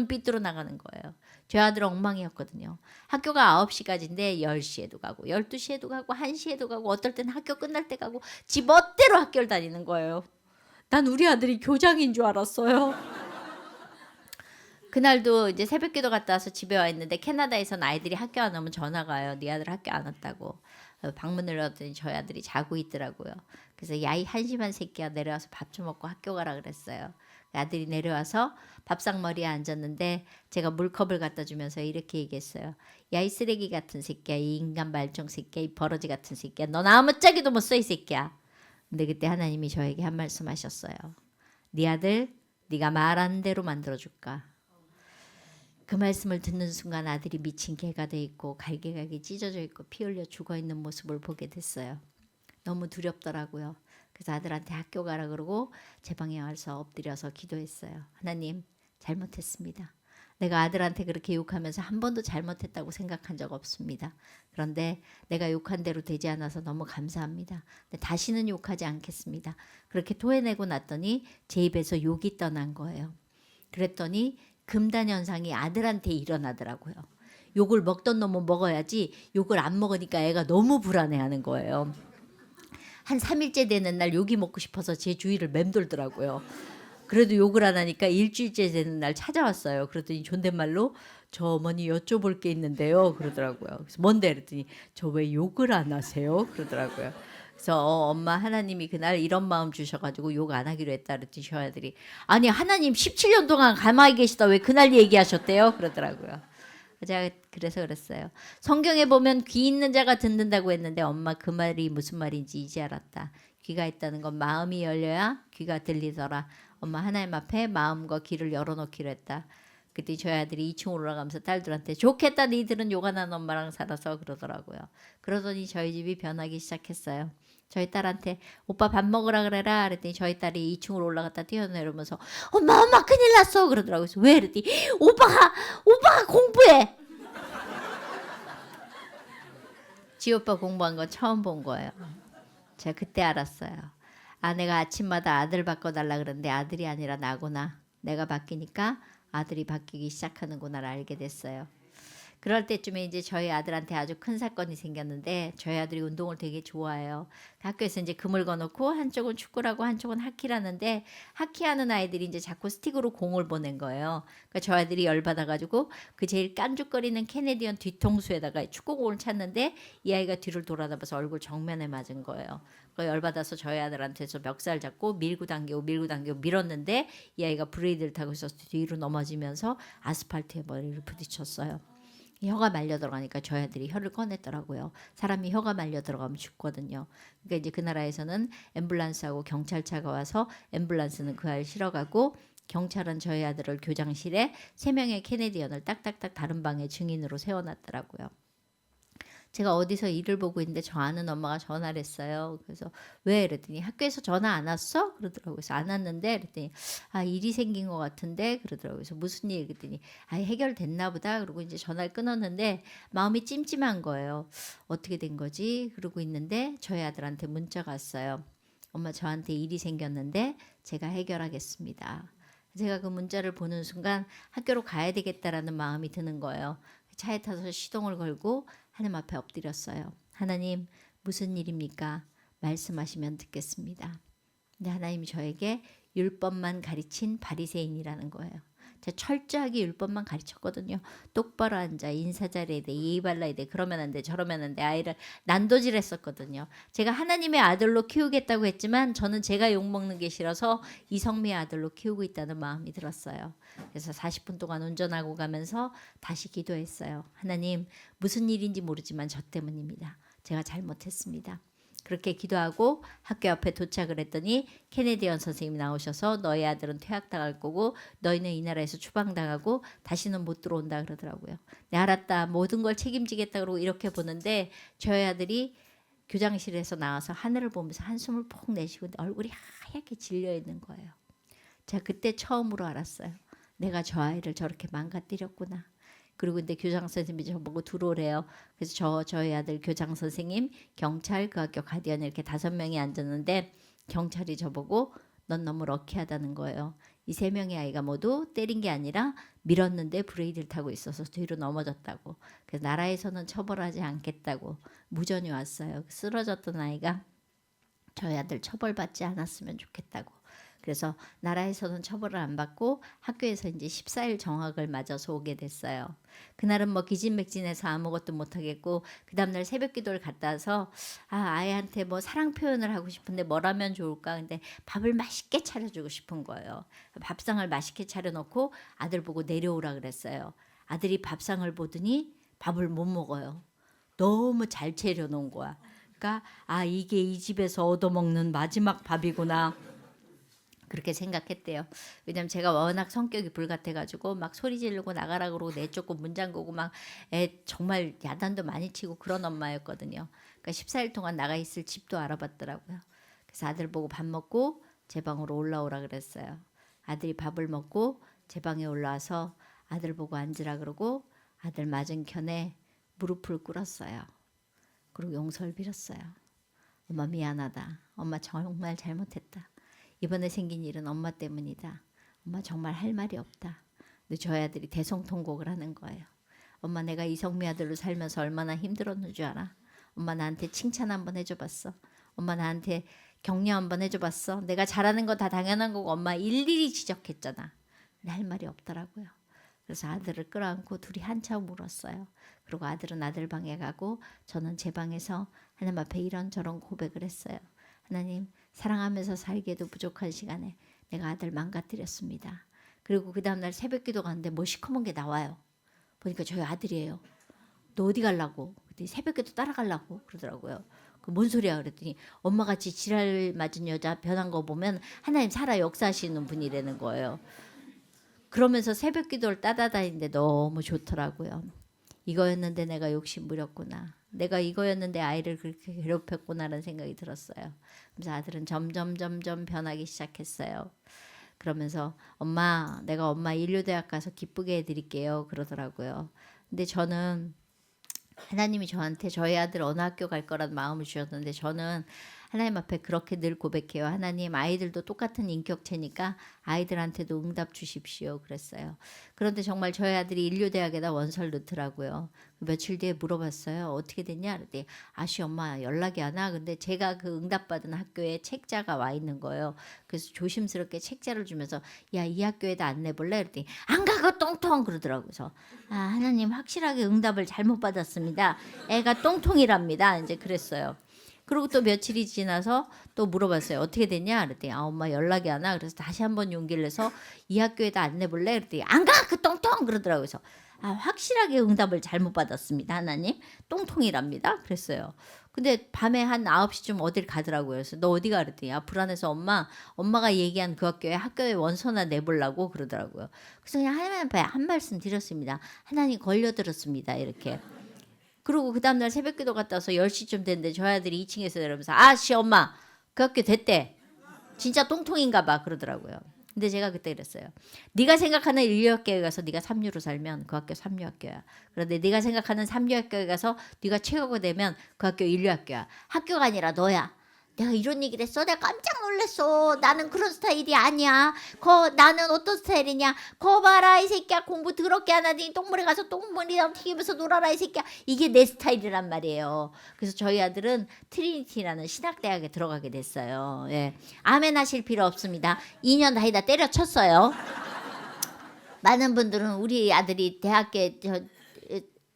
A: 삐뚤어 나가는 거예요. 제 아들은 엉망이었거든요. 학교가 9시까지인데 10시에도 가고 12시에도 가고 1시에도 가고 어떨 땐 학교 끝날 때 가고 지 멋대로 학교를 다니는 거예요. 난 우리 아들이 교장인 줄 알았어요. 그날도 이제 새벽기도 갔다 와서 집에 와 있는데 캐나다에서는 아이들이 학교 안 오면 전화가 와요. 네 아들 학교 안 왔다고. 방문을 했더니 저희 아들이 자고 있더라고요. 그래서 야이 한심한 새끼야 내려와서 밥 좀 먹고 학교 가라 그랬어요. 아들이 내려와서 밥상머리에 앉았는데 제가 물컵을 갖다 주면서 이렇게 얘기했어요. 야 이 쓰레기 같은 새끼야. 이 인간 말종 새끼야. 이 버러지 같은 새끼야. 넌 아무짝에도 못 써 이 새끼야. 근데 그때 하나님이 저에게 한 말씀 하셨어요. 네 아들 네가 말한 대로 만들어줄까. 그 말씀을 듣는 순간 아들이 미친 개가 돼 있고 갈기갈기 찢어져 있고 피 흘려 죽어 있는 모습을 보게 됐어요. 너무 두렵더라고요. 그래서 아들한테 학교 가라 그러고 제 방에 와서 엎드려서 기도했어요. 하나님 잘못했습니다. 내가 아들한테 그렇게 욕하면서 한 번도 잘못했다고 생각한 적 없습니다. 그런데 내가 욕한 대로 되지 않아서 너무 감사합니다. 근데 다시는 욕하지 않겠습니다. 그렇게 토해내고 났더니 제 입에서 욕이 떠난 거예요. 그랬더니 금단 현상이 아들한테 일어나더라고요. 욕을 먹던 놈은 먹어야지 욕을 안 먹으니까 애가 너무 불안해하는 거예요. 한 3일째 되는 날 욕이 먹고 싶어서 제 주위를 맴돌더라고요. 그래도 욕을 안 하니까 일주일째 되는 날 찾아왔어요. 그랬더니 존댓말로 저 어머니 여쭤볼 게 있는데요. 그러더라고요. 그래서 뭔데? 그랬더니 저 왜 욕을 안 하세요? 그러더라고요. 그래서 엄마 하나님이 그날 이런 마음 주셔가지고 욕 안 하기로 했다 그랬더니 저희 아들이 아니 하나님 17년 동안 가만히 계시다 왜 그날 얘기하셨대요? 그러더라고요. 제가 그래서 그랬어요. 성경에 보면 귀 있는 자가 듣는다고 했는데 엄마 그 말이 무슨 말인지 이제 알았다. 귀가 있다는 건 마음이 열려야 귀가 들리더라. 엄마 하나님 앞에 마음과 귀를 열어놓기로 했다. 그때 저희 아들이 2층 올라가면서 딸들한테 좋겠다 니들은 욕 안 하는 엄마랑 살아서 그러더라고요. 그러더니 저희 집이 변하기 시작했어요. 저희 딸한테 오빠 밥 먹으라 그래라 그랬더니 저희 딸이 2층으로 올라갔다 뛰어내려면서 엄마 큰일 났어 그러더라고요. 그래서 왜 그랬더니 오빠가 공부해. 지 오빠 공부한 거 처음 본 거예요. 제가 그때 알았어요. 아내가 아침마다 아들 바꿔달라 그러는데 아들이 아니라 나구나. 내가 바뀌니까 아들이 바뀌기 시작하는구나를 알게 됐어요. 그럴 때쯤에 이제 저희 아들한테 아주 큰 사건이 생겼는데 저희 아들이 운동을 되게 좋아해요. 학교에서 이제 금을 거놓고 한쪽은 축구라고 한쪽은 하키라는데 하키하는 아이들이 이제 자꾸 스틱으로 공을 보낸 거예요. 그러니까 저희 아들이 열받아가지고 그 제일 깐죽거리는 캐네디언 뒤통수에다가 축구공을 찼는데 이 아이가 뒤를 돌아다봐서 얼굴 정면에 맞은 거예요. 그 열받아서 저희 아들한테서 멱살 잡고 밀고 당기고 밀었는데 이 아이가 브레이드를 타고 있어서 뒤로 넘어지면서 아스팔트에 머리를 부딪혔어요. 혀가 말려 들어가니까 저희 아들이 혀를 꺼냈더라고요. 사람이 혀가 말려 들어가면 죽거든요. 그러니까 이제 그 나라에서는 앰뷸런스하고 경찰차가 와서 앰뷸런스는 그 아이를 실어가고 경찰은 저희 아들을 교장실에 3명의 캐네디언을 딱딱딱 다른 방에 증인으로 세워놨더라고요. 제가 어디서 일을 보고 있는데 저 아는 엄마가 전화를 했어요. 그래서 왜? 그랬더니 학교에서 전화 안 왔어? 그러더라고요. 그래서 안 왔는데 그랬더니 일이 생긴 것 같은데 그러더라고요. 그래서 무슨 일? 그랬더니 해결됐나 보다. 그러고 이제 전화를 끊었는데 마음이 찜찜한 거예요. 어떻게 된 거지? 그러고 있는데 저희 아들한테 문자가 왔어요. 엄마 저한테 일이 생겼는데 제가 해결하겠습니다. 제가 그 문자를 보는 순간 학교로 가야 되겠다라는 마음이 드는 거예요. 차에 타서 시동을 걸고 하나님 앞에 엎드렸어요. 하나님 무슨 일입니까? 말씀하시면 듣겠습니다. 근데 하나님이 저에게 율법만 가르친 바리새인이라는 거예요. 제가 철저하게 율법만 가르쳤거든요. 똑바로 앉아 인사 잘해야 돼. 예의 발라야 돼. 그러면 안 돼. 저러면 안 돼. 아이를 난도질했었거든요. 제가 하나님의 아들로 키우겠다고 했지만 저는 제가 욕먹는 게 싫어서 이성미의 아들로 키우고 있다는 마음이 들었어요. 그래서 40분 동안 운전하고 가면서 다시 기도했어요. 하나님 무슨 일인지 모르지만 저 때문입니다. 제가 잘못했습니다. 그렇게 기도하고 학교 앞에 도착을 했더니 캐네디언 선생님이 나오셔서 너희 아들은 퇴학당할 거고 너희는 이 나라에서 추방당하고 다시는 못 들어온다 그러더라고요. 네 알았다. 모든 걸 책임지겠다 그러고 이렇게 보는데 저희 아들이 교장실에서 나와서 하늘을 보면서 한숨을 푹 내쉬고 얼굴이 하얗게 질려 있는 거예요. 제가 그때 처음으로 알았어요. 내가 저 아이를 저렇게 망가뜨렸구나. 그리고 근데 교장 선생님이 저보고 들어오래요. 그래서 저희 아들 교장 선생님, 경찰, 그 학교 가디언 이렇게 5명이 앉았는데 경찰이 저보고 넌 너무 럭키하다는 거예요. 이 3명의 아이가 모두 때린 게 아니라 밀었는데 브레이드를 타고 있어서 뒤로 넘어졌다고. 그래서 나라에서는 처벌하지 않겠다고 무전이 왔어요. 쓰러졌던 아이가 저희 아들 처벌받지 않았으면 좋겠다고. 그래서 나라에서는 처벌을 안 받고 학교에서 이제 14일 정학을 맞아서 오게 됐어요. 그날은 뭐 기진맥진해서 아무것도 못하겠고 그 다음날 새벽 기도를 갔다 와서 아이한테 뭐 사랑 표현을 하고 싶은데 뭘 하면 좋을까. 근데 밥을 맛있게 차려주고 싶은 거예요. 밥상을 맛있게 차려놓고 아들 보고 내려오라 그랬어요. 아들이 밥상을 보더니 밥을 못 먹어요. 너무 잘 차려놓은 거야. 그러니까 이게 이 집에서 얻어먹는 마지막 밥이구나. 그렇게 생각했대요. 왜냐면 제가 워낙 성격이 불같아가지고 막 소리 지르고 나가라 그러고 내쫓고 문 잠그고 막 정말 야단도 많이 치고 그런 엄마였거든요. 그러니까 14일 동안 나가 있을 집도 알아봤더라고요. 그래서 아들 보고 밥 먹고 제 방으로 올라오라 그랬어요. 아들이 밥을 먹고 제 방에 올라와서 아들 보고 앉으라 그러고 아들 맞은편에 무릎을 꿇었어요. 그리고 용서를 빌었어요. 엄마 미안하다. 엄마 정말 잘못했다. 이번에 생긴 일은 엄마 때문이다. 엄마 정말 할 말이 없다. 근데 저희 아들이 대성통곡을 하는 거예요. 엄마 내가 이성미 아들로 살면서 얼마나 힘들었는 줄 알아? 엄마 나한테 칭찬 한번 해줘봤어? 엄마 나한테 격려 한번 해줘봤어? 내가 잘하는 거 다 당연한 거고 엄마 일일이 지적했잖아. 근데 할 말이 없더라고요. 그래서 아들을 끌어안고 둘이 한참 울었어요. 그리고 아들은 아들 방에 가고 저는 제 방에서 하나님 앞에 이런저런 고백을 했어요. 하나님 사랑하면서 살기에도 부족한 시간에 내가 아들 망가뜨렸습니다. 그리고 그 다음날 새벽 기도 가는데 뭐 시커먼 게 나와요. 보니까 저희 아들이에요. 너 어디 가려고? 그랬더니 새벽 기도 따라가려고 그러더라고요. 뭔 소리야 그랬더니 엄마같이 지랄 맞은 여자 변한 거 보면 하나님 살아 역사하시는 분이라는 거예요. 그러면서 새벽 기도를 따다다니는데 너무 좋더라고요. 이거였는데 내가 욕심 부렸구나. 내가 이거였는데 아이를 그렇게 괴롭혔구나라는 생각이 들었어요. 그래서 아들은 점점 변하기 시작했어요. 그러면서 엄마 내가 엄마 인류대학 가서 기쁘게 해드릴게요 그러더라고요. 근데 저는 하나님이 저한테 저희 아들 어느 학교 갈 거라는 마음을 주셨는데 저는 하나님 앞에 그렇게 늘 고백해요. 하나님 아이들도 똑같은 인격체니까 아이들한테도 응답 주십시오 그랬어요. 그런데 정말 저희 아들이 인류대학에다 원서를 넣더라고요. 며칠 뒤에 물어봤어요. 어떻게 됐냐? 그랬더니 아씨 엄마 연락이 안 와. 근데 제가 그 응답받은 학교에 책자가 와 있는 거예요. 그래서 조심스럽게 책자를 주면서 야 이 학교에다 안 내볼래? 그랬더니 안 가고 똥통 그러더라고요. 그래서 하나님 확실하게 응답을 잘못 받았습니다. 애가 똥통이랍니다. 이제 그랬어요. 그리고 또 며칠이 지나서 또 물어봤어요. 어떻게 됐냐? 그랬더니 엄마 연락이 안 와. 그래서 다시 한번 용기를 내서 이 학교에다 안 내볼래? 그랬더니 안 가! 그 똥통! 그러더라고요. 그래서 확실하게 응답을 잘못 받았습니다. 하나님 똥통이랍니다. 그랬어요. 근데 밤에 한 9시쯤 어딜 가더라고요. 그래서 너 어디 가? 그랬더니 불안해서 엄마가 얘기한 그 학교에 원서나 내보려고 그러더라고요. 그래서 그냥 하나님 앞에 한 말씀 드렸습니다. 하나님 걸려들었습니다. 이렇게. 그리고 그 다음날 새벽기도 갔다 와서 10시쯤 됐는데 저희 아들이 2층에서 내려오면서 아씨 엄마 그 학교 됐대. 진짜 똥통인가 봐 그러더라고요. 근데 제가 그때 이랬어요. 네가 생각하는 인류학교에 가서 네가 삼류로 살면 그 학교 삼류학교야. 그런데 네가 생각하는 삼류학교에 가서 네가 최고가 되면 그 학교 인류학교야. 학교가 아니라 너야. 내가 이런 얘기를 했어. 내가 깜짝 놀랐어. 나는 그런 스타일이 아니야. 나는 어떤 스타일이냐. 거 봐라 이 새끼야. 공부 더럽게 안 하더니 똥물에 가서 똥물이랑 튀기면서 놀아라 이 새끼야. 이게 내 스타일이란 말이에요. 그래서 저희 아들은 트리니티라는 신학대학에 들어가게 됐어요. 예. 아멘 하실 필요 없습니다. 2년 다니다 때려쳤어요. 많은 분들은 우리 아들이 대학에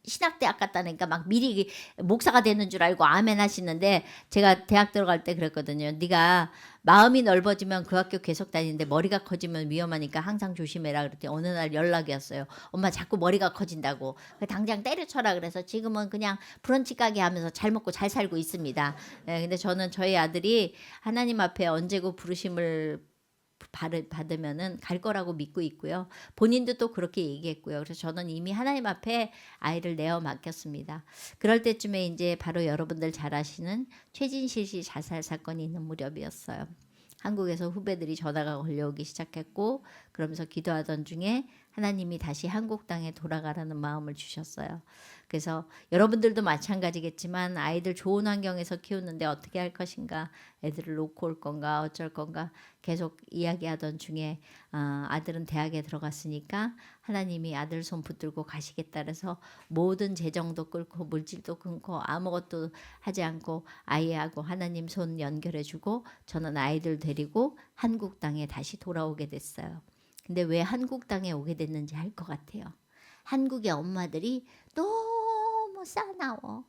A: 신학대학 갔다니까 막 미리 목사가 되는 줄 알고 아멘 하시는데 제가 대학 들어갈 때 그랬거든요. 네가 마음이 넓어지면 그 학교 계속 다니는데 머리가 커지면 위험하니까 항상 조심해라 그랬더니 어느 날 연락이 왔어요. 엄마 자꾸 머리가 커진다고. 당장 때려쳐라 그래서 지금은 그냥 브런치 가게 하면서 잘 먹고 잘 살고 있습니다. 근데 저는 저희 아들이 하나님 앞에 언제고 부르심을 받으면은 갈 거라고 믿고 있고요. 본인도 또 그렇게 얘기했고요. 그래서 저는 이미 하나님 앞에 아이를 내어 맡겼습니다. 그럴 때쯤에 이제 바로 여러분들 잘 아시는 최진실 씨 자살 사건이 있는 무렵이었어요. 한국에서 후배들이 전화가 걸려오기 시작했고 그러면서 기도하던 중에 하나님이 다시 한국 땅에 돌아가라는 마음을 주셨어요. 그래서 여러분들도 마찬가지겠지만 아이들 좋은 환경에서 키우는데 어떻게 할 것인가, 애들을 놓고 올 건가 어쩔 건가 계속 이야기하던 중에 아들은 대학에 들어갔으니까 하나님이 아들 손 붙들고 가시겠다 그래서 모든 재정도 끊고 물질도 끊고 아무것도 하지 않고 아이하고 하나님 손 연결해주고 저는 아이들 데리고 한국 땅에 다시 돌아오게 됐어요. 근데 왜 한국 땅에 오게 됐는지 알 것 같아요. 한국의 엄마들이 너무 싸나워.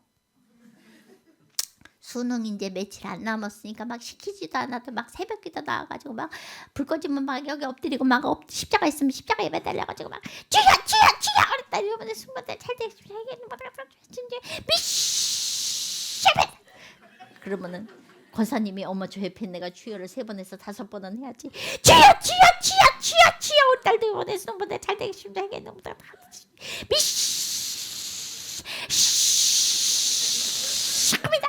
A: 수능 이제 며칠 안 남았으니까 막 시키지도 않아도 막 새벽기도 나와가지고 막 불 꺼지면 막 여기 엎드리고 막 십자가 있으면 십자가에 매달려가지고 막 주여 그랬다. 이러면 순간에 잘 되겠습니다. 미씨 그러면은 권사님이 어머 저 옆에 내가 주여를 3번 해서 5번은 해야지. 주여 우리 딸도 이번에 순번에 잘 되겠습니다. 미씨 합니다.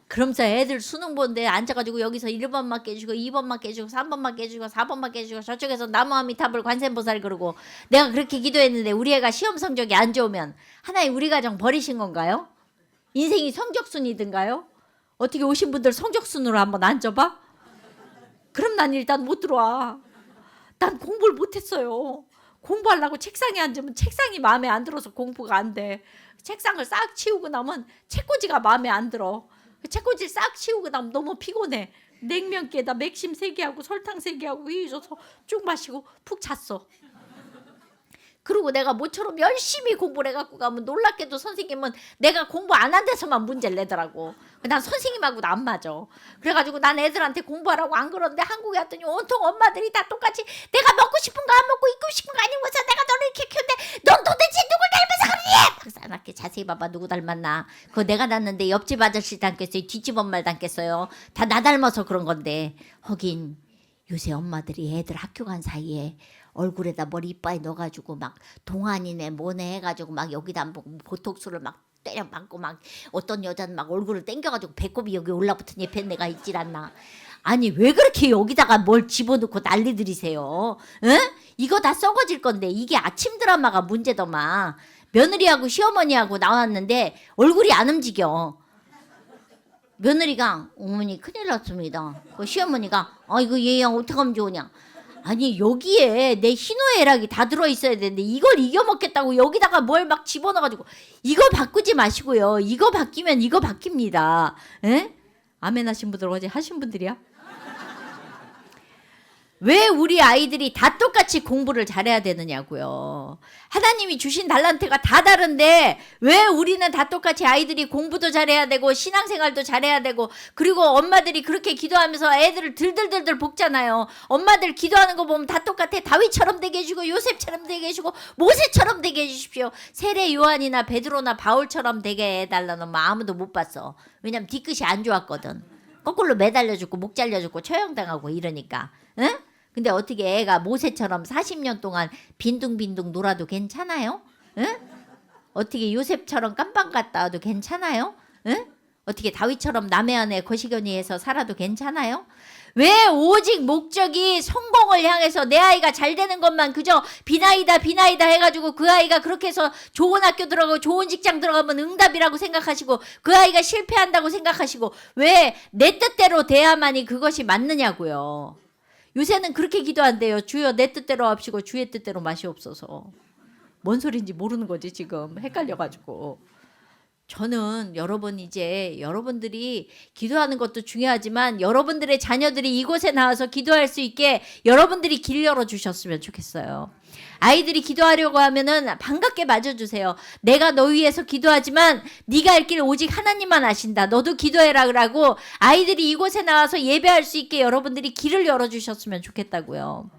A: 그러면서 애들 수능 보는데 앉아가지고 여기서 1번만 깨주고 2번만 깨주고 3번만 깨주고 4번만 깨주고 저쪽에서 나무아미타불 관세음보살 그러고 내가 그렇게 기도했는데 우리 애가 시험 성적이 안 좋으면 하나님 우리 가정 버리신 건가요? 인생이 성적순이든가요? 어떻게 오신 분들 성적순으로 한번 앉아봐? 그럼 난 일단 못 들어와. 난 공부를 못했어요. 공부하려고 책상에 앉으면 책상이 마음에 안 들어서 공부가 안 돼. 책상을 싹 치우고 나면 책꽂이가 마음에 안 들어. 책꽂이 싹 치우고 나면 너무 피곤해. 냉면깨에다 맥심 3개 하고 설탕 3개 하고 우유 줘서 쭉 마시고 푹 잤어. 그리고 내가 모처럼 열심히 공부를 해갖고 가면 놀랍게도 선생님은 내가 공부 안 한 데서만 문제를 내더라고. 난 선생님하고도 안 맞아. 그래가지고 난 애들한테 공부하라고 안 그러는데 한국에 왔더니 온통 엄마들이 다 똑같이 내가 먹고 싶은 거 안 먹고 입고 싶은 거 안 입고서 내가 너를 이렇게 키운데 넌 도대체 누굴 닮아서 그러니? 박사님께 자세히 봐봐 누구 닮았나. 그거 내가 낳았는데 옆집 아저씨 닮겠어요? 뒷집 엄마를 닮겠어요? 다 나 닮아서 그런 건데. 하긴 요새 엄마들이 애들 학교 간 사이에 얼굴에다 머리 이빨에 넣어가지고 막 동안이네 뭐네 해가지고 막 여기다 보톡스를 막 때려 맞고 막 어떤 여자는 막 얼굴을 땡겨가지고 배꼽이 여기 올라붙은 예편내가 있질 않나. 아니 왜 그렇게 여기다가 뭘 집어넣고 난리 들이세요? 응? 이거 다 썩어질 건데 이게 아침 드라마가 문제더만. 며느리하고 시어머니하고 나왔는데 얼굴이 안 움직여. 며느리가 어머니 큰일 났습니다. 그 시어머니가 이거 얘랑 어떻게 하면 좋으냐. 아니 여기에 내 희노애락이 다 들어있어야 되는데 이걸 이겨먹겠다고 여기다가 뭘 막 집어넣어가지고 이거 바꾸지 마시고요. 이거 바뀌면 이거 바뀝니다. 에? 아멘 하신 분들 어제 하신 분들이야? 왜 우리 아이들이 다 똑같이 공부를 잘해야 되느냐고요. 하나님이 주신 달란트가 다 다른데 왜 우리는 다 똑같이 아이들이 공부도 잘해야 되고 신앙생활도 잘해야 되고 그리고 엄마들이 그렇게 기도하면서 애들을 들들들들 볶잖아요. 엄마들 기도하는 거 보면 다 똑같아. 다윗처럼 되게 해주고 요셉처럼 되게 해주고 모세처럼 되게 해주십시오. 세례 요한이나 베드로나 바울처럼 되게 해달라는 뭐 아무도 못 봤어. 왜냐면 뒤끝이 안 좋았거든. 거꾸로 매달려 죽고 목 잘려 죽고 처형당하고 이러니까. 응? 근데 어떻게 애가 모세처럼 40년 동안 빈둥빈둥 놀아도 괜찮아요? 응? 어떻게 요셉처럼 깜빵 갔다 와도 괜찮아요? 응? 어떻게 다윗처럼 남의 아내 거시기니해서 살아도 괜찮아요? 왜 오직 목적이 성공을 향해서 내 아이가 잘 되는 것만 그저 비나이다 해가지고 그 아이가 그렇게 해서 좋은 학교 들어가고 좋은 직장 들어가면 응답이라고 생각하시고 그 아이가 실패한다고 생각하시고 왜 내 뜻대로 돼야만이 그것이 맞느냐고요. 요새는 그렇게 기도한대요. 주여 내 뜻대로 합시고 주의 뜻대로 마시옵소서. 뭔 소리인지 모르는 거지 지금. 헷갈려가지고. 저는 여러분 이제 여러분들이 기도하는 것도 중요하지만 여러분들의 자녀들이 이곳에 나와서 기도할 수 있게 여러분들이 길 열어주셨으면 좋겠어요. 아이들이 기도하려고 하면은 반갑게 맞아주세요. 내가 너 위해서 기도하지만 네가 할 길 오직 하나님만 아신다. 너도 기도해라 그러고 아이들이 이곳에 나와서 예배할 수 있게 여러분들이 길을 열어주셨으면 좋겠다고요.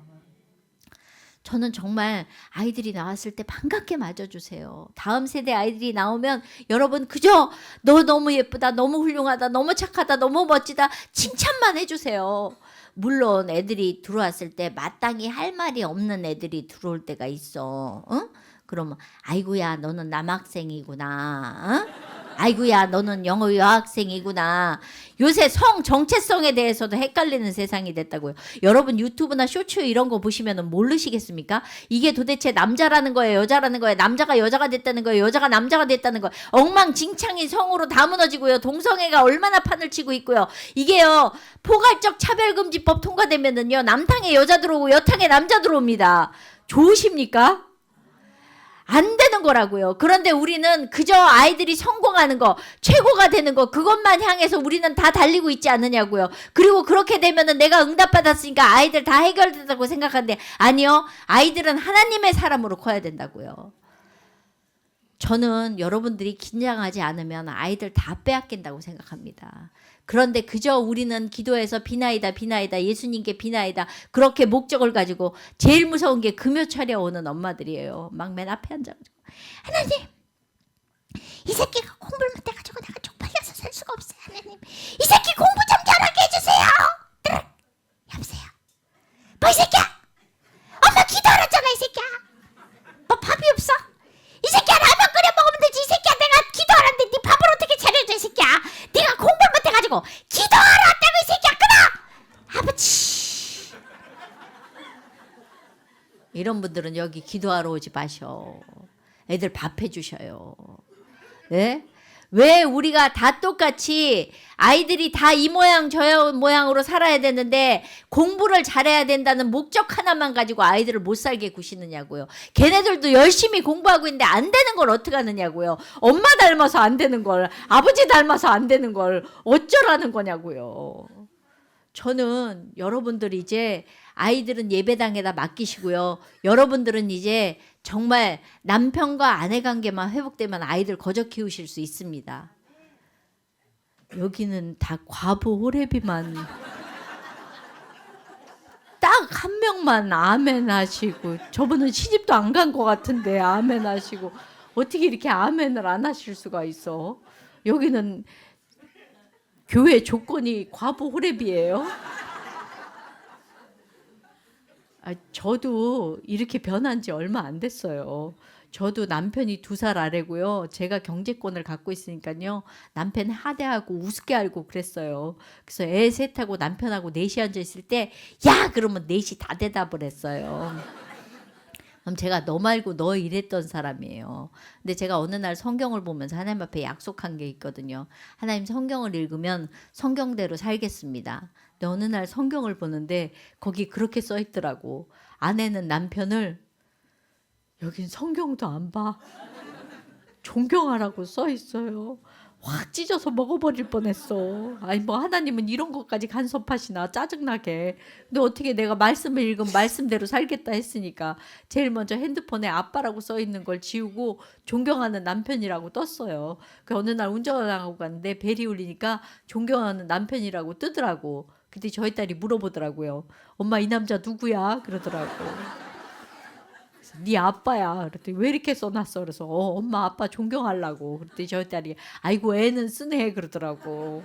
A: 저는 정말 아이들이 나왔을 때 반갑게 맞아주세요. 다음 세대 아이들이 나오면 여러분 그저 너 너무 예쁘다, 너무 훌륭하다, 너무 착하다, 너무 멋지다 칭찬만 해주세요. 물론 애들이 들어왔을 때 마땅히 할 말이 없는 애들이 들어올 때가 있어. 응? 그러면 아이고야 너는 남학생이구나. 응? 아이고야 너는 영어 여학생이구나. 요새 성 정체성에 대해서도 헷갈리는 세상이 됐다고요. 여러분 유튜브나 쇼츠 이런 거 보시면 모르시겠습니까? 이게 도대체 남자라는 거예요, 여자라는 거예요, 남자가 여자가 됐다는 거예요, 여자가 남자가 됐다는 거예요. 엉망진창이 성으로 다 무너지고요. 동성애가 얼마나 판을 치고 있고요. 이게요 포괄적 차별금지법 통과되면은요 남탕에 여자 들어오고 여탕에 남자 들어옵니다. 좋으십니까? 안 되는 거라고요. 그런데 우리는 그저 아이들이 성공하는 거, 최고가 되는 거, 그것만 향해서 우리는 다 달리고 있지 않느냐고요. 그리고 그렇게 되면은 내가 응답받았으니까 아이들 다 해결된다고 생각하는데 아니요. 아이들은 하나님의 사람으로 커야 된다고요. 저는 여러분들이 긴장하지 않으면 아이들 다 빼앗긴다고 생각합니다. 그런데 그저 우리는 기도해서 비나이다 비나이다 예수님께 비나이다 그렇게 목적을 가지고 제일 무서운 게 금요 차려오는 엄마들이에요. 막 맨 앞에 앉아가지고 하나님 이 새끼가 공부를 못해가지고 내가 쪽팔려서 살 수가 없어요. 하나님 이 새끼 공부 좀 잘하게 해주세요. 여보세요 뭐 이 새끼야 엄마 기도하랬잖아 이 새끼야 너 밥이 없어? 이 새끼야 라면 끓여 먹으면 되지. 이 새끼야 내가 기도하라는데 네 밥을 어떻게 차려줘 이 새끼야. 네가 공부를 못해가지고 기도하러 왔다고 이 새끼야 끊어. 아버지 이런 분들은 여기 기도하러 오지 마셔. 애들 밥 해주셔요. 예? 왜 우리가 다 똑같이 아이들이 다 이 모양 저 모양으로 살아야 되는데 공부를 잘해야 된다는 목적 하나만 가지고 아이들을 못 살게 구시느냐고요. 걔네들도 열심히 공부하고 있는데 안 되는 걸 어떻게 하느냐고요. 엄마 닮아서 안 되는 걸, 아버지 닮아서 안 되는 걸 어쩌라는 거냐고요. 저는 여러분들이 이제 아이들은 예배당에다 맡기시고요. 여러분들은 이제 정말 남편과 아내 관계만 회복되면 아이들 거저 키우실 수 있습니다. 여기는 다 과부 호래비만 딱 한 명만 아멘 하시고 저분은 시집도 안 간 것 같은데 아멘 하시고 어떻게 이렇게 아멘을 안 하실 수가 있어? 여기는 교회 조건이 과부 호래비예요? 저도 이렇게 변한 지 얼마 안 됐어요. 저도 남편이 2살 아래고요. 제가 경제권을 갖고 있으니까요. 남편 하대하고 우습게 알고 그랬어요. 그래서 애 셋하고 남편하고 넷이 앉아 있을 때 야 그러면 넷이 다 대답을 했어요. 그럼 제가 너 말고 너 이랬던 사람이에요. 근데 제가 어느 날 성경을 보면서 하나님 앞에 약속한 게 있거든요. 하나님 성경을 읽으면 성경대로 살겠습니다. 근데 어느 날 성경을 보는데 거기 그렇게 써 있더라고. 아내는 남편을 여긴 성경도 안 봐. 존경하라고 써 있어요. 확 찢어서 먹어버릴 뻔했어. 아니 뭐 하나님은 이런 것까지 간섭하시나 짜증나게. 근데 어떻게 내가 말씀을 읽으면 말씀대로 살겠다 했으니까 제일 먼저 핸드폰에 아빠라고 써 있는 걸 지우고 존경하는 남편이라고 떴어요. 그 어느 날 운전을 하고 갔는데 벨이 울리니까 존경하는 남편이라고 뜨더라고. 근데 저희 딸이 물어보더라고요. 엄마 이 남자 누구야? 그러더라고. 네 아빠야. 그랬더니 왜 이렇게 써놨어? 그래서 엄마 아빠 존경하려고. 그랬더니 저희 딸이 아이고 애는 쓰네 그러더라고.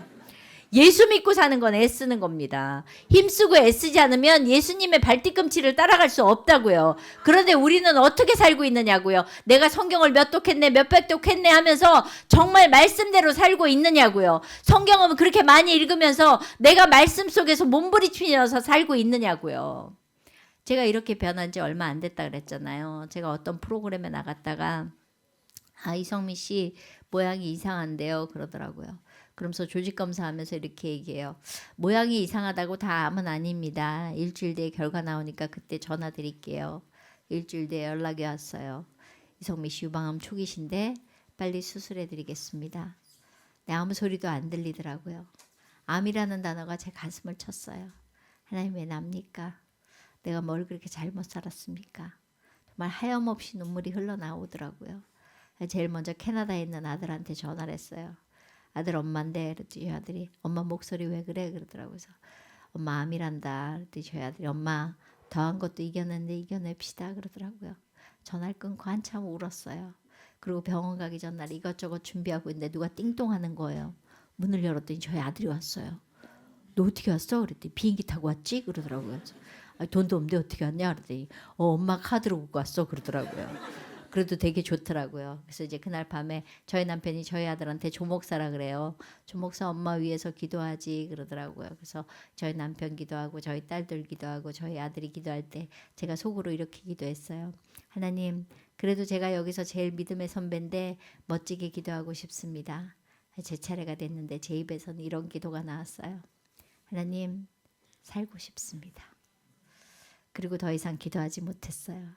A: 예수 믿고 사는 건 애쓰는 겁니다. 힘쓰고 애쓰지 않으면 예수님의 발뒤꿈치를 따라갈 수 없다고요. 그런데 우리는 어떻게 살고 있느냐고요. 내가 성경을 몇 독했네 몇백 독했네 하면서 정말 말씀대로 살고 있느냐고요. 성경은 그렇게 많이 읽으면서 내가 말씀 속에서 몸부림치면서 살고 있느냐고요. 제가 이렇게 변한 지 얼마 안 됐다 그랬잖아요. 제가 어떤 프로그램에 나갔다가 이성미 씨 모양이 이상한데요 그러더라고요. 그러면서 조직검사하면서 이렇게 얘기해요. 모양이 이상하다고 다 암은 아닙니다. 일주일 뒤에 결과 나오니까 그때 전화 드릴게요. 일주일 뒤에 연락이 왔어요. 이성미 씨 유방암 초기신데 빨리 수술해 드리겠습니다. 네, 아무 소리도 안 들리더라고요. 암이라는 단어가 제 가슴을 쳤어요. 하나님 왜 납니까? 내가 뭘 그렇게 잘못 살았습니까? 정말 하염없이 눈물이 흘러나오더라고요. 제일 먼저 캐나다에 있는 아들한테 전화를 했어요. 아들 엄마인데 그랬더니 아들이 엄마 목소리 왜 그래? 그러더라고요. 그래서 엄마 암이란다. 그랬더니 저희 아들이 엄마 더한 것도 이겨냈는데 이겨냅시다. 그러더라고요. 전화를 끊고 한참 울었어요. 그리고 병원 가기 전날 이것저것 준비하고 있는데 누가 띵동하는 거예요. 문을 열었더니 저희 아들이 왔어요. 너 어떻게 왔어? 그랬더니 비행기 타고 왔지? 그러더라고요. 돈도 없는데 어떻게 왔냐? 그랬더니 엄마 카드로 갖고 왔어. 그러더라고요. 그래도 되게 좋더라고요. 그래서 이제 그날 밤에 저희 남편이 저희 아들한테 조목사라 그래요. 조목사 엄마 위해서 기도하지 그러더라고요. 그래서 저희 남편 기도하고 저희 딸들 기도하고 저희 아들이 기도할 때 제가 속으로 이렇게 기도했어요. 하나님, 그래도 제가 여기서 제일 믿음의 선배인데 멋지게 기도하고 싶습니다. 제 차례가 됐는데 제 입에서는 이런 기도가 나왔어요. 하나님, 살고 싶습니다. 그리고 더 이상 기도하지 못했어요.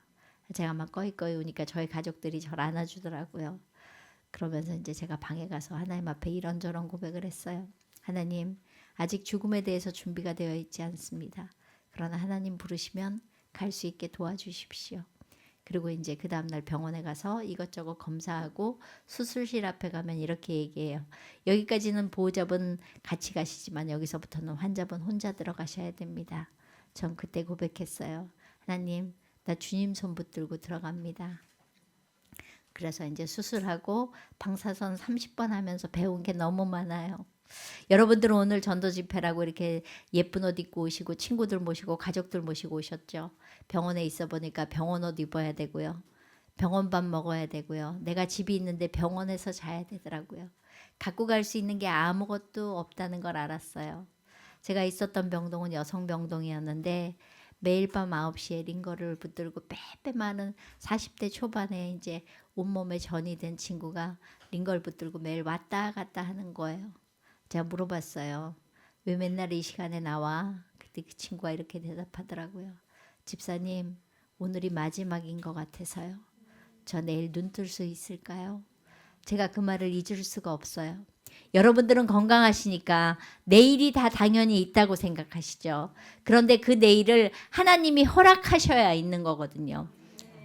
A: 제가 막 꺼이꺼이 우니까 저희 가족들이 저를 안아주더라고요. 그러면서 이제 제가 방에 가서 하나님 앞에 이런저런 고백을 했어요. 하나님, 아직 죽음에 대해서 준비가 되어 있지 않습니다. 그러나 하나님 부르시면 갈 수 있게 도와주십시오. 그리고 이제 그 다음날 병원에 가서 이것저것 검사하고 수술실 앞에 가면 이렇게 얘기해요. 여기까지는 보호자분 같이 가시지만 여기서부터는 환자분 혼자 들어가셔야 됩니다. 전 그때 고백했어요. 하나님, 나 주님 손 붙들고 들어갑니다. 그래서 이제 수술하고 방사선 30번 하면서 배운 게 너무 많아요. 여러분들은 오늘 전도 집회라고 이렇게 예쁜 옷 입고 오시고 친구들 모시고 가족들 모시고 오셨죠. 병원에 있어 보니까 병원 옷 입어야 되고요. 병원 밥 먹어야 되고요. 내가 집이 있는데 병원에서 자야 되더라고요. 갖고 갈 수 있는 게 아무것도 없다는 걸 알았어요. 제가 있었던 병동은 여성 병동이었는데 매일 밤 9시에 링거를 붙들고 빼빼 많은 40대 초반에 이제 온몸에 전이 된 친구가 링거를 붙들고 매일 왔다 갔다 하는 거예요. 제가 물어봤어요. 왜 맨날 이 시간에 나와? 그때 그 친구가 이렇게 대답하더라고요. 집사님, 오늘이 마지막인 것 같아서요. 저 내일 눈 뜰 수 있을까요? 제가 그 말을 잊을 수가 없어요. 여러분들은 건강하시니까 내일이 다 당연히 있다고 생각하시죠. 그런데 그 내일을 하나님이 허락하셔야 있는 거거든요.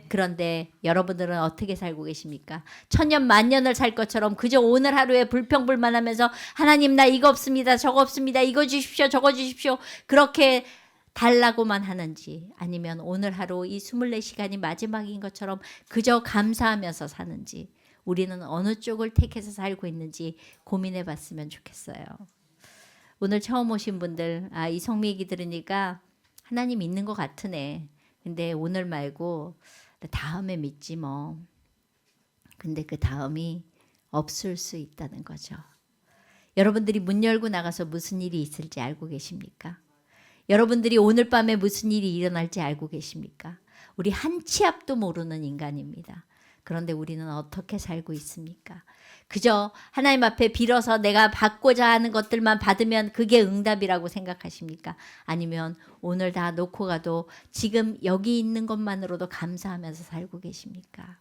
A: 그런데 여러분들은 어떻게 살고 계십니까? 천년 만년을 살 것처럼 그저 오늘 하루에 불평불만하면서 하나님 나 이거 없습니다. 저거 없습니다. 이거 주십시오. 저거 주십시오. 그렇게 달라고만 하는지 아니면 오늘 하루 이 24시간이 마지막인 것처럼 그저 감사하면서 사는지 우리는 어느 쪽을 택해서 살고 있는지 고민해 봤으면 좋겠어요. 오늘 처음 오신 분들 이 성미 얘기 들으니까 하나님 있는 것 같으네. 근데 오늘 말고 다음에 믿지 뭐. 근데 그 다음이 없을 수 있다는 거죠. 여러분들이 문 열고 나가서 무슨 일이 있을지 알고 계십니까? 여러분들이 오늘 밤에 무슨 일이 일어날지 알고 계십니까? 우리 한 치 앞도 모르는 인간입니다. 그런데 우리는 어떻게 살고 있습니까? 그저 하나님 앞에 빌어서 내가 받고자 하는 것들만 받으면 그게 응답이라고 생각하십니까? 아니면 오늘 다 놓고 가도 지금 여기 있는 것만으로도 감사하면서 살고 계십니까?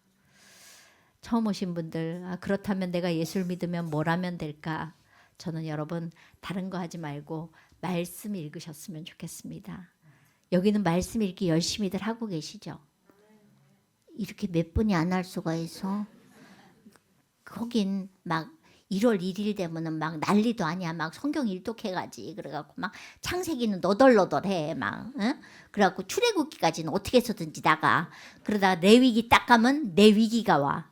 A: 처음 오신 분들, 그렇다면 내가 예수를 믿으면 뭘 하면 될까? 저는 여러분 다른 거 하지 말고 말씀 읽으셨으면 좋겠습니다. 여기는 말씀 읽기 열심히들 하고 계시죠? 이렇게 몇 분이 안 할 수가 있어? 거긴 막 1월 1일 되면은 막 난리도 아니야. 막 성경 일독해가지. 그래갖고 막 창세기는 너덜너덜해. 막 응? 그래갖고 출애굽기까지는 어떻게 해서든지 나가. 그러다가 내 위기 딱 가면 내 위기가 와.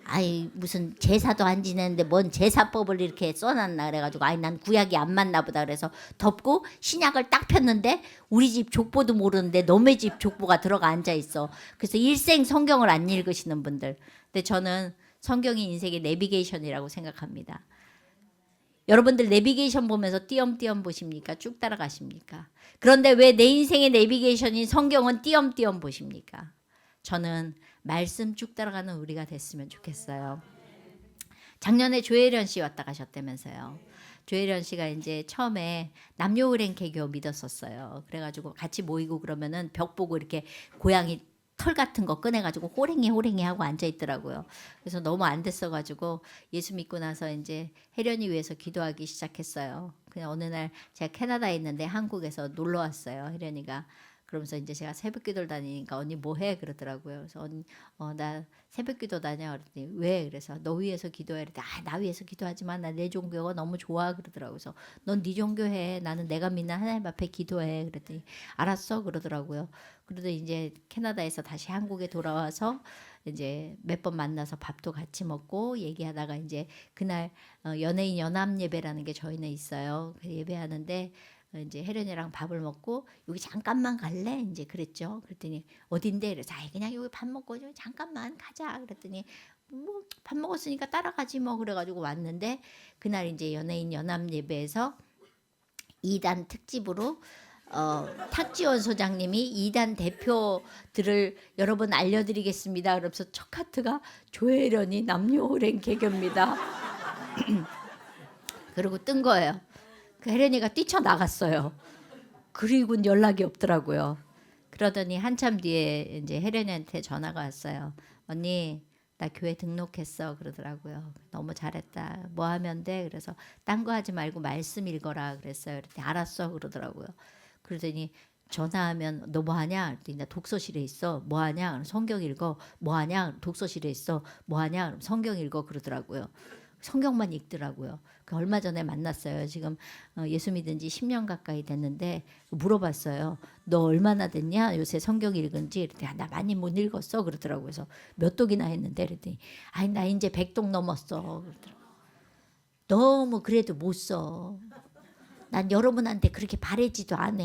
A: 아이 무슨 제사도 안 지내는데 뭔 제사법을 이렇게 써놨나 그래가지고 난 구약이 안 맞나 보다 그래서 덮고 신약을 딱 폈는데 우리 집 족보도 모르는데 너네 집 족보가 들어가 앉아있어. 그래서 일생 성경을 안 읽으시는 분들. 근데 저는 성경이 인생의 내비게이션이라고 생각합니다. 여러분들 내비게이션 보면서 띄엄띄엄 보십니까? 쭉 따라가십니까? 그런데 왜 내 인생의 내비게이션인 성경은 띄엄띄엄 보십니까? 저는 말씀 쭉 따라가는 우리가 됐으면 좋겠어요. 작년에 조혜련 씨 왔다 가셨다면서요. 조혜련 씨가 이제 처음에 남녀을행 개교 믿었었어요. 그래가지고 같이 모이고 그러면은 벽 보고 이렇게 고양이 털 같은 거 꺼내가지고 호랭이 하고 앉아 있더라고요. 그래서 너무 안 됐어가지고 예수 믿고 나서 이제 혜련이 위해서 기도하기 시작했어요. 그냥 어느 날 제가 캐나다에 있는데 한국에서 놀러 왔어요. 혜련이가. 그러면서 이제 제가 새벽기도를 다니니까 언니 뭐 해? 그러더라고요. 그래서 언니 나 새벽기도 다녀. 그랬더니 왜? 그래서 너 위해서 기도해. 그랬더니 나 위해서 기도하지만 나 내 종교가 너무 좋아 그러더라고요. 그래서 넌 네 종교 해. 나는 내가 믿는 하나님 앞에 기도해. 그랬더니 알았어 그러더라고요. 그러더니 이제 캐나다에서 다시 한국에 돌아와서 이제 몇 번 만나서 밥도 같이 먹고 얘기하다가 이제 그날 연예인 연합 예배라는 게 저희는 있어요. 그 예배하는데 이제 혜련이랑 밥을 먹고 여기 잠깐만 갈래? 이제 그랬죠. 그랬더니 어딘데? 그래서 그냥 여기 밥 먹고 좀 잠깐만 가자. 그랬더니 뭐 밥 먹었으니까 따라가지 뭐 그래가지고 왔는데 그날 이제 연예인 연합 예배에서 2단 특집으로 탁지원 소장님이 2단 대표들을 여러분 알려드리겠습니다. 그러면서 첫 카트가 조혜련이 남녀호랭 개그입니다. 그리고 뜬 거예요. 그 혜련이가 뛰쳐나갔어요. 그리고는 연락이 없더라고요. 그러더니 한참 뒤에 이제 혜련이한테 전화가 왔어요. 언니 나 교회 등록했어 그러더라고요. 너무 잘했다. 뭐 하면 돼? 그래서 딴 거 하지 말고 말씀 읽어라 그랬어요. 그랬더니 알았어 그러더라고요. 그러더니 전화하면 너 뭐 하냐? 그랬더니 나 독서실에 있어. 뭐 하냐? 그럼 성경 읽어. 뭐 하냐? 독서실에 있어. 뭐 하냐? 그럼 성경 읽어 그러더라고요. 성경만 읽더라고요. 그 얼마 전에 만났어요. 지금 예수 믿은 지 10년 가까이 됐는데 물어봤어요. 너 얼마나 됐냐? 요새 성경 읽은 지. 그랬더니 나 많이 못 읽었어 그러더라고요. 그래서 몇 독이나 했는데 그랬더니 아니 나 이제 100독 넘었어 그러더라고요. 너무 그래도 못 써. 난 여러분한테 그렇게 바래지도 않아.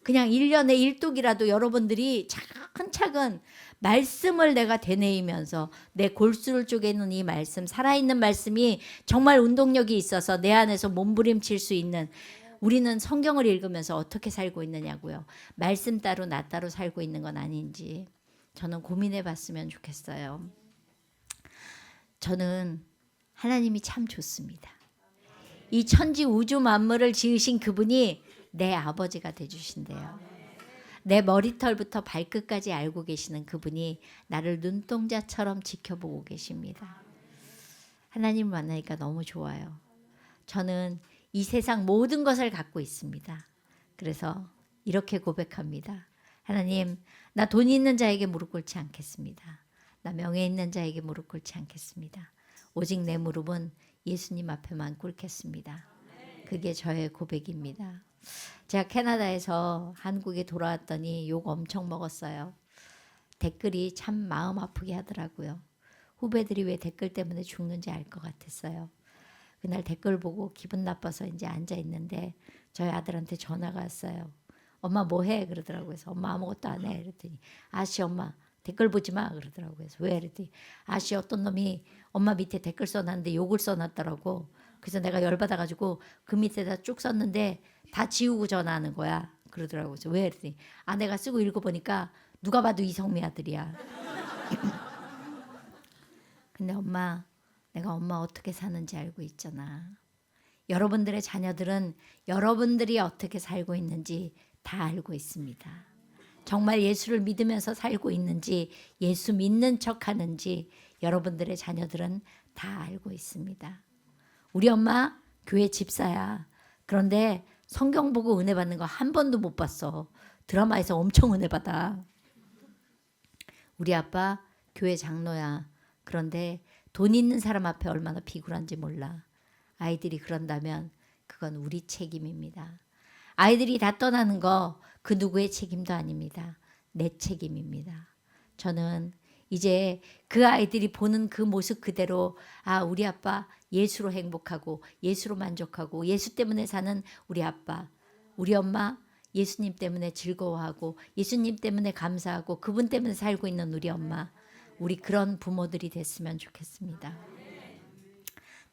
A: 그냥 1년에 1독이라도 여러분들이 차근차근 말씀을 내가 되뇌이면서 내 골수를 쪼개는 이 말씀, 살아있는 말씀이 정말 운동력이 있어서 내 안에서 몸부림칠 수 있는, 우리는 성경을 읽으면서 어떻게 살고 있느냐고요. 말씀 따로 나 따로 살고 있는 건 아닌지 저는 고민해 봤으면 좋겠어요. 저는 하나님이 참 좋습니다. 이 천지 우주 만물을 지으신 그분이 내 아버지가 되주신대요. 내 머리털부터 발끝까지 알고 계시는 그분이 나를 눈동자처럼 지켜보고 계십니다. 하나님 만나니까 너무 좋아요. 저는 이 세상 모든 것을 갖고 있습니다. 그래서 이렇게 고백합니다. 하나님, 나 돈 있는 자에게 무릎 꿇지 않겠습니다. 나 명예 있는 자에게 무릎 꿇지 않겠습니다. 오직 내 무릎은 예수님 앞에만 꿇겠습니다. 그게 저의 고백입니다. 제가 캐나다에서 한국에 돌아왔더니 욕 엄청 먹었어요. 댓글이 참 마음 아프게 하더라고요. 후배들이 왜 댓글 때문에 죽는지 알 것 같았어요. 그날 댓글 보고 기분 나빠서 이제 앉아 있는데 저희 아들한테 전화가 왔어요. 엄마 뭐 해? 그러더라고요. 그래서 엄마 아무것도 안 해. 그랬더니 아씨 엄마 댓글 보지 마. 그러더라고요. 그래서 왜? 그랬더니 아씨 어떤 놈이 엄마 밑에 댓글 써놨는데 욕을 써놨더라고. 그래서 내가 열받아가지고 그 밑에다 쭉 썼는데 다 지우고 전화하는 거야. 그러더라고요. 그래서 왜? 그랬더니 내가 쓰고 읽어보니까 누가 봐도 이성미 아들이야. 근데 엄마, 내가 엄마 어떻게 사는지 알고 있잖아. 여러분들의 자녀들은 여러분들이 어떻게 살고 있는지 다 알고 있습니다. 정말 예수를 믿으면서 살고 있는지, 예수 믿는 척 하는지 여러분들의 자녀들은 다 알고 있습니다. 우리 엄마 교회 집사야. 그런데 성경 보고 은혜 받는 거 한 번도 못 봤어. 드라마에서 엄청 은혜 받아. 우리 아빠 교회 장로야. 그런데 돈 있는 사람 앞에 얼마나 비굴한지 몰라. 아이들이 그런다면 그건 우리 책임입니다. 아이들이 다 떠나는 거 그 누구의 책임도 아닙니다. 내 책임입니다. 저는 이제 그 아이들이 보는 그 모습 그대로 우리 아빠 예수로 행복하고 예수로 만족하고 예수 때문에 사는 우리 아빠, 우리 엄마 예수님 때문에 즐거워하고 예수님 때문에 감사하고 그분 때문에 살고 있는 우리 엄마, 우리 그런 부모들이 됐으면 좋겠습니다.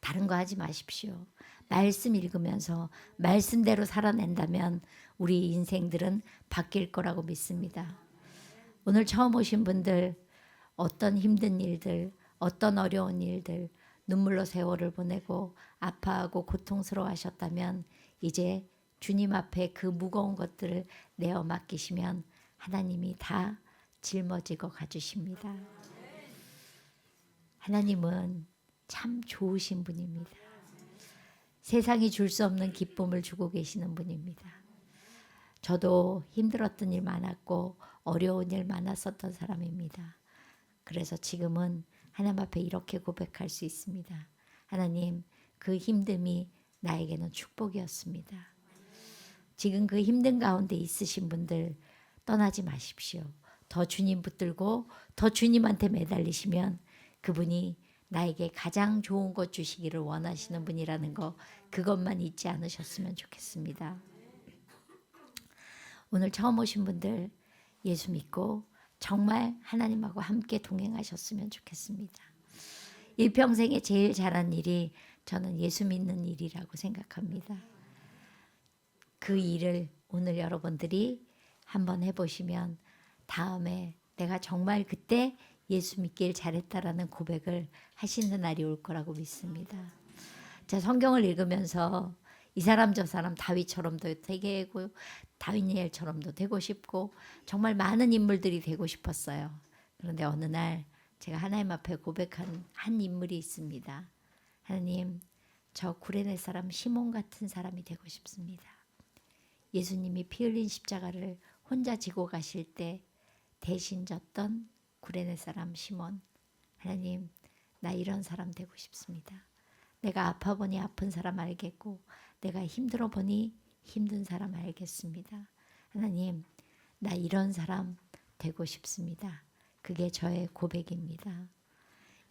A: 다른 거 하지 마십시오. 말씀 읽으면서 말씀대로 살아낸다면 우리 인생들은 바뀔 거라고 믿습니다. 오늘 처음 오신 분들, 어떤 힘든 일들, 어떤 어려운 일들, 눈물로 세월을 보내고 아파하고 고통스러워 하셨다면 이제 주님 앞에 그 무거운 것들을 내어 맡기시면 하나님이 다 짊어지고 가주십니다. 하나님은 참 좋으신 분입니다. 세상이 줄 수 없는 기쁨을 주고 계시는 분입니다. 저도 힘들었던 일 많았고 어려운 일 많았었던 사람입니다. 그래서 지금은 하나님 앞에 이렇게 고백할 수 있습니다. 하나님, 그 힘듦이 나에게는 축복이었습니다. 지금 그 힘든 가운데 있으신 분들 떠나지 마십시오. 더 주님 붙들고 더 주님한테 매달리시면 그분이 나에게 가장 좋은 것 주시기를 원하시는 분이라는 거, 그것만 잊지 않으셨으면 좋겠습니다. 오늘 처음 오신 분들 예수 믿고 정말 하나님하고 함께 동행하셨으면 좋겠습니다. 일평생에 제일 잘한 일이 저는 예수 믿는 일이라고 생각합니다. 그 일을 오늘 여러분들이 한번 해보시면 다음에 내가 정말 그때 예수 믿길 잘했다라는 고백을 하시는 날이 올 거라고 믿습니다. 제가 성경을 읽으면서 이 사람 저 사람 다윗처럼도 되고 다니엘처럼도 되고 싶고 정말 많은 인물들이 되고 싶었어요. 그런데 어느 날 제가 하나님 앞에 고백한 한 인물이 있습니다. 하나님, 저 구레네 사람 시몬 같은 사람이 되고 싶습니다. 예수님이 피 흘린 십자가를 혼자 지고 가실 때 대신 졌던 구레네 사람 시몬. 하나님, 나 이런 사람 되고 싶습니다. 내가 아파 보니 아픈 사람 알겠고 내가 힘들어 보니 힘든 사람 알겠습니다. 하나님, 나 이런 사람 되고 싶습니다. 그게 저의 고백입니다.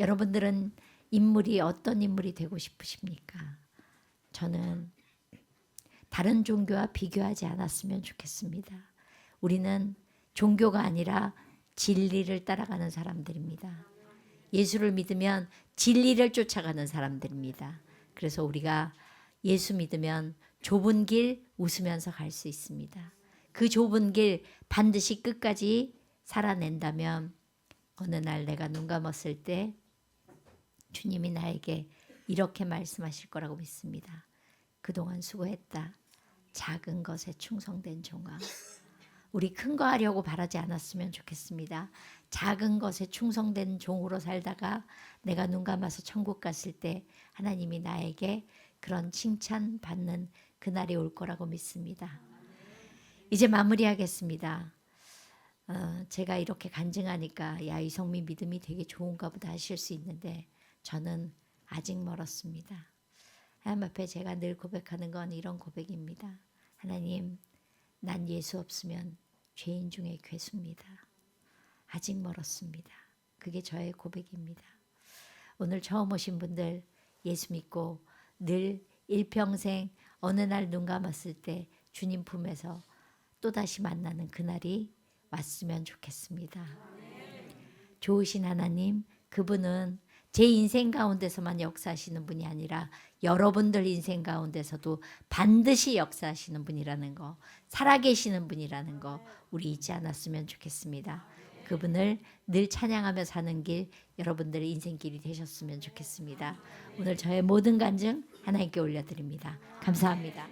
A: 여러분들은 인물이 어떤 인물이 되고 싶으십니까? 저는 다른 종교와 비교하지 않았으면 좋겠습니다. 우리는 종교가 아니라 진리를 따라가는 사람들입니다. 예수를 믿으면 진리를 쫓아가는 사람들입니다. 그래서 우리가 예수 믿으면 좁은 길 웃으면서 갈 수 있습니다. 그 좁은 길 반드시 끝까지 살아낸다면 어느 날 내가 눈 감았을 때 주님이 나에게 이렇게 말씀하실 거라고 믿습니다. 그동안 수고했다. 작은 것에 충성된 종아. 우리 큰 거 하려고 바라지 않았으면 좋겠습니다. 작은 것에 충성된 종으로 살다가 내가 눈 감아서 천국 갔을 때 하나님이 나에게 그런 칭찬 받는 그날이 올 거라고 믿습니다. 이제 마무리하겠습니다. 제가 이렇게 간증하니까 야, 이성민 믿음이 되게 좋은가 보다 하실 수 있는데 저는 아직 멀었습니다. 하나님 앞에 제가 늘 고백하는 건 이런 고백입니다. 하나님, 난 예수 없으면 죄인 중에 괴수입니다. 아직 멀었습니다. 그게 저의 고백입니다. 오늘 처음 오신 분들 예수 믿고 늘 일평생 어느 날 눈 감았을 때 주님 품에서 또다시 만나는 그날이 왔으면 좋겠습니다. 좋으신 하나님, 그분은 제 인생 가운데서만 역사하시는 분이 아니라 여러분들 인생 가운데서도 반드시 역사하시는 분이라는 거, 살아계시는 분이라는 거 우리 잊지 않았으면 좋겠습니다. 그분을 늘 찬양하며 사는 길, 여러분들의 인생길이 되셨으면 좋겠습니다. 오늘 저의 모든 간증 하나님께 올려드립니다. 감사합니다.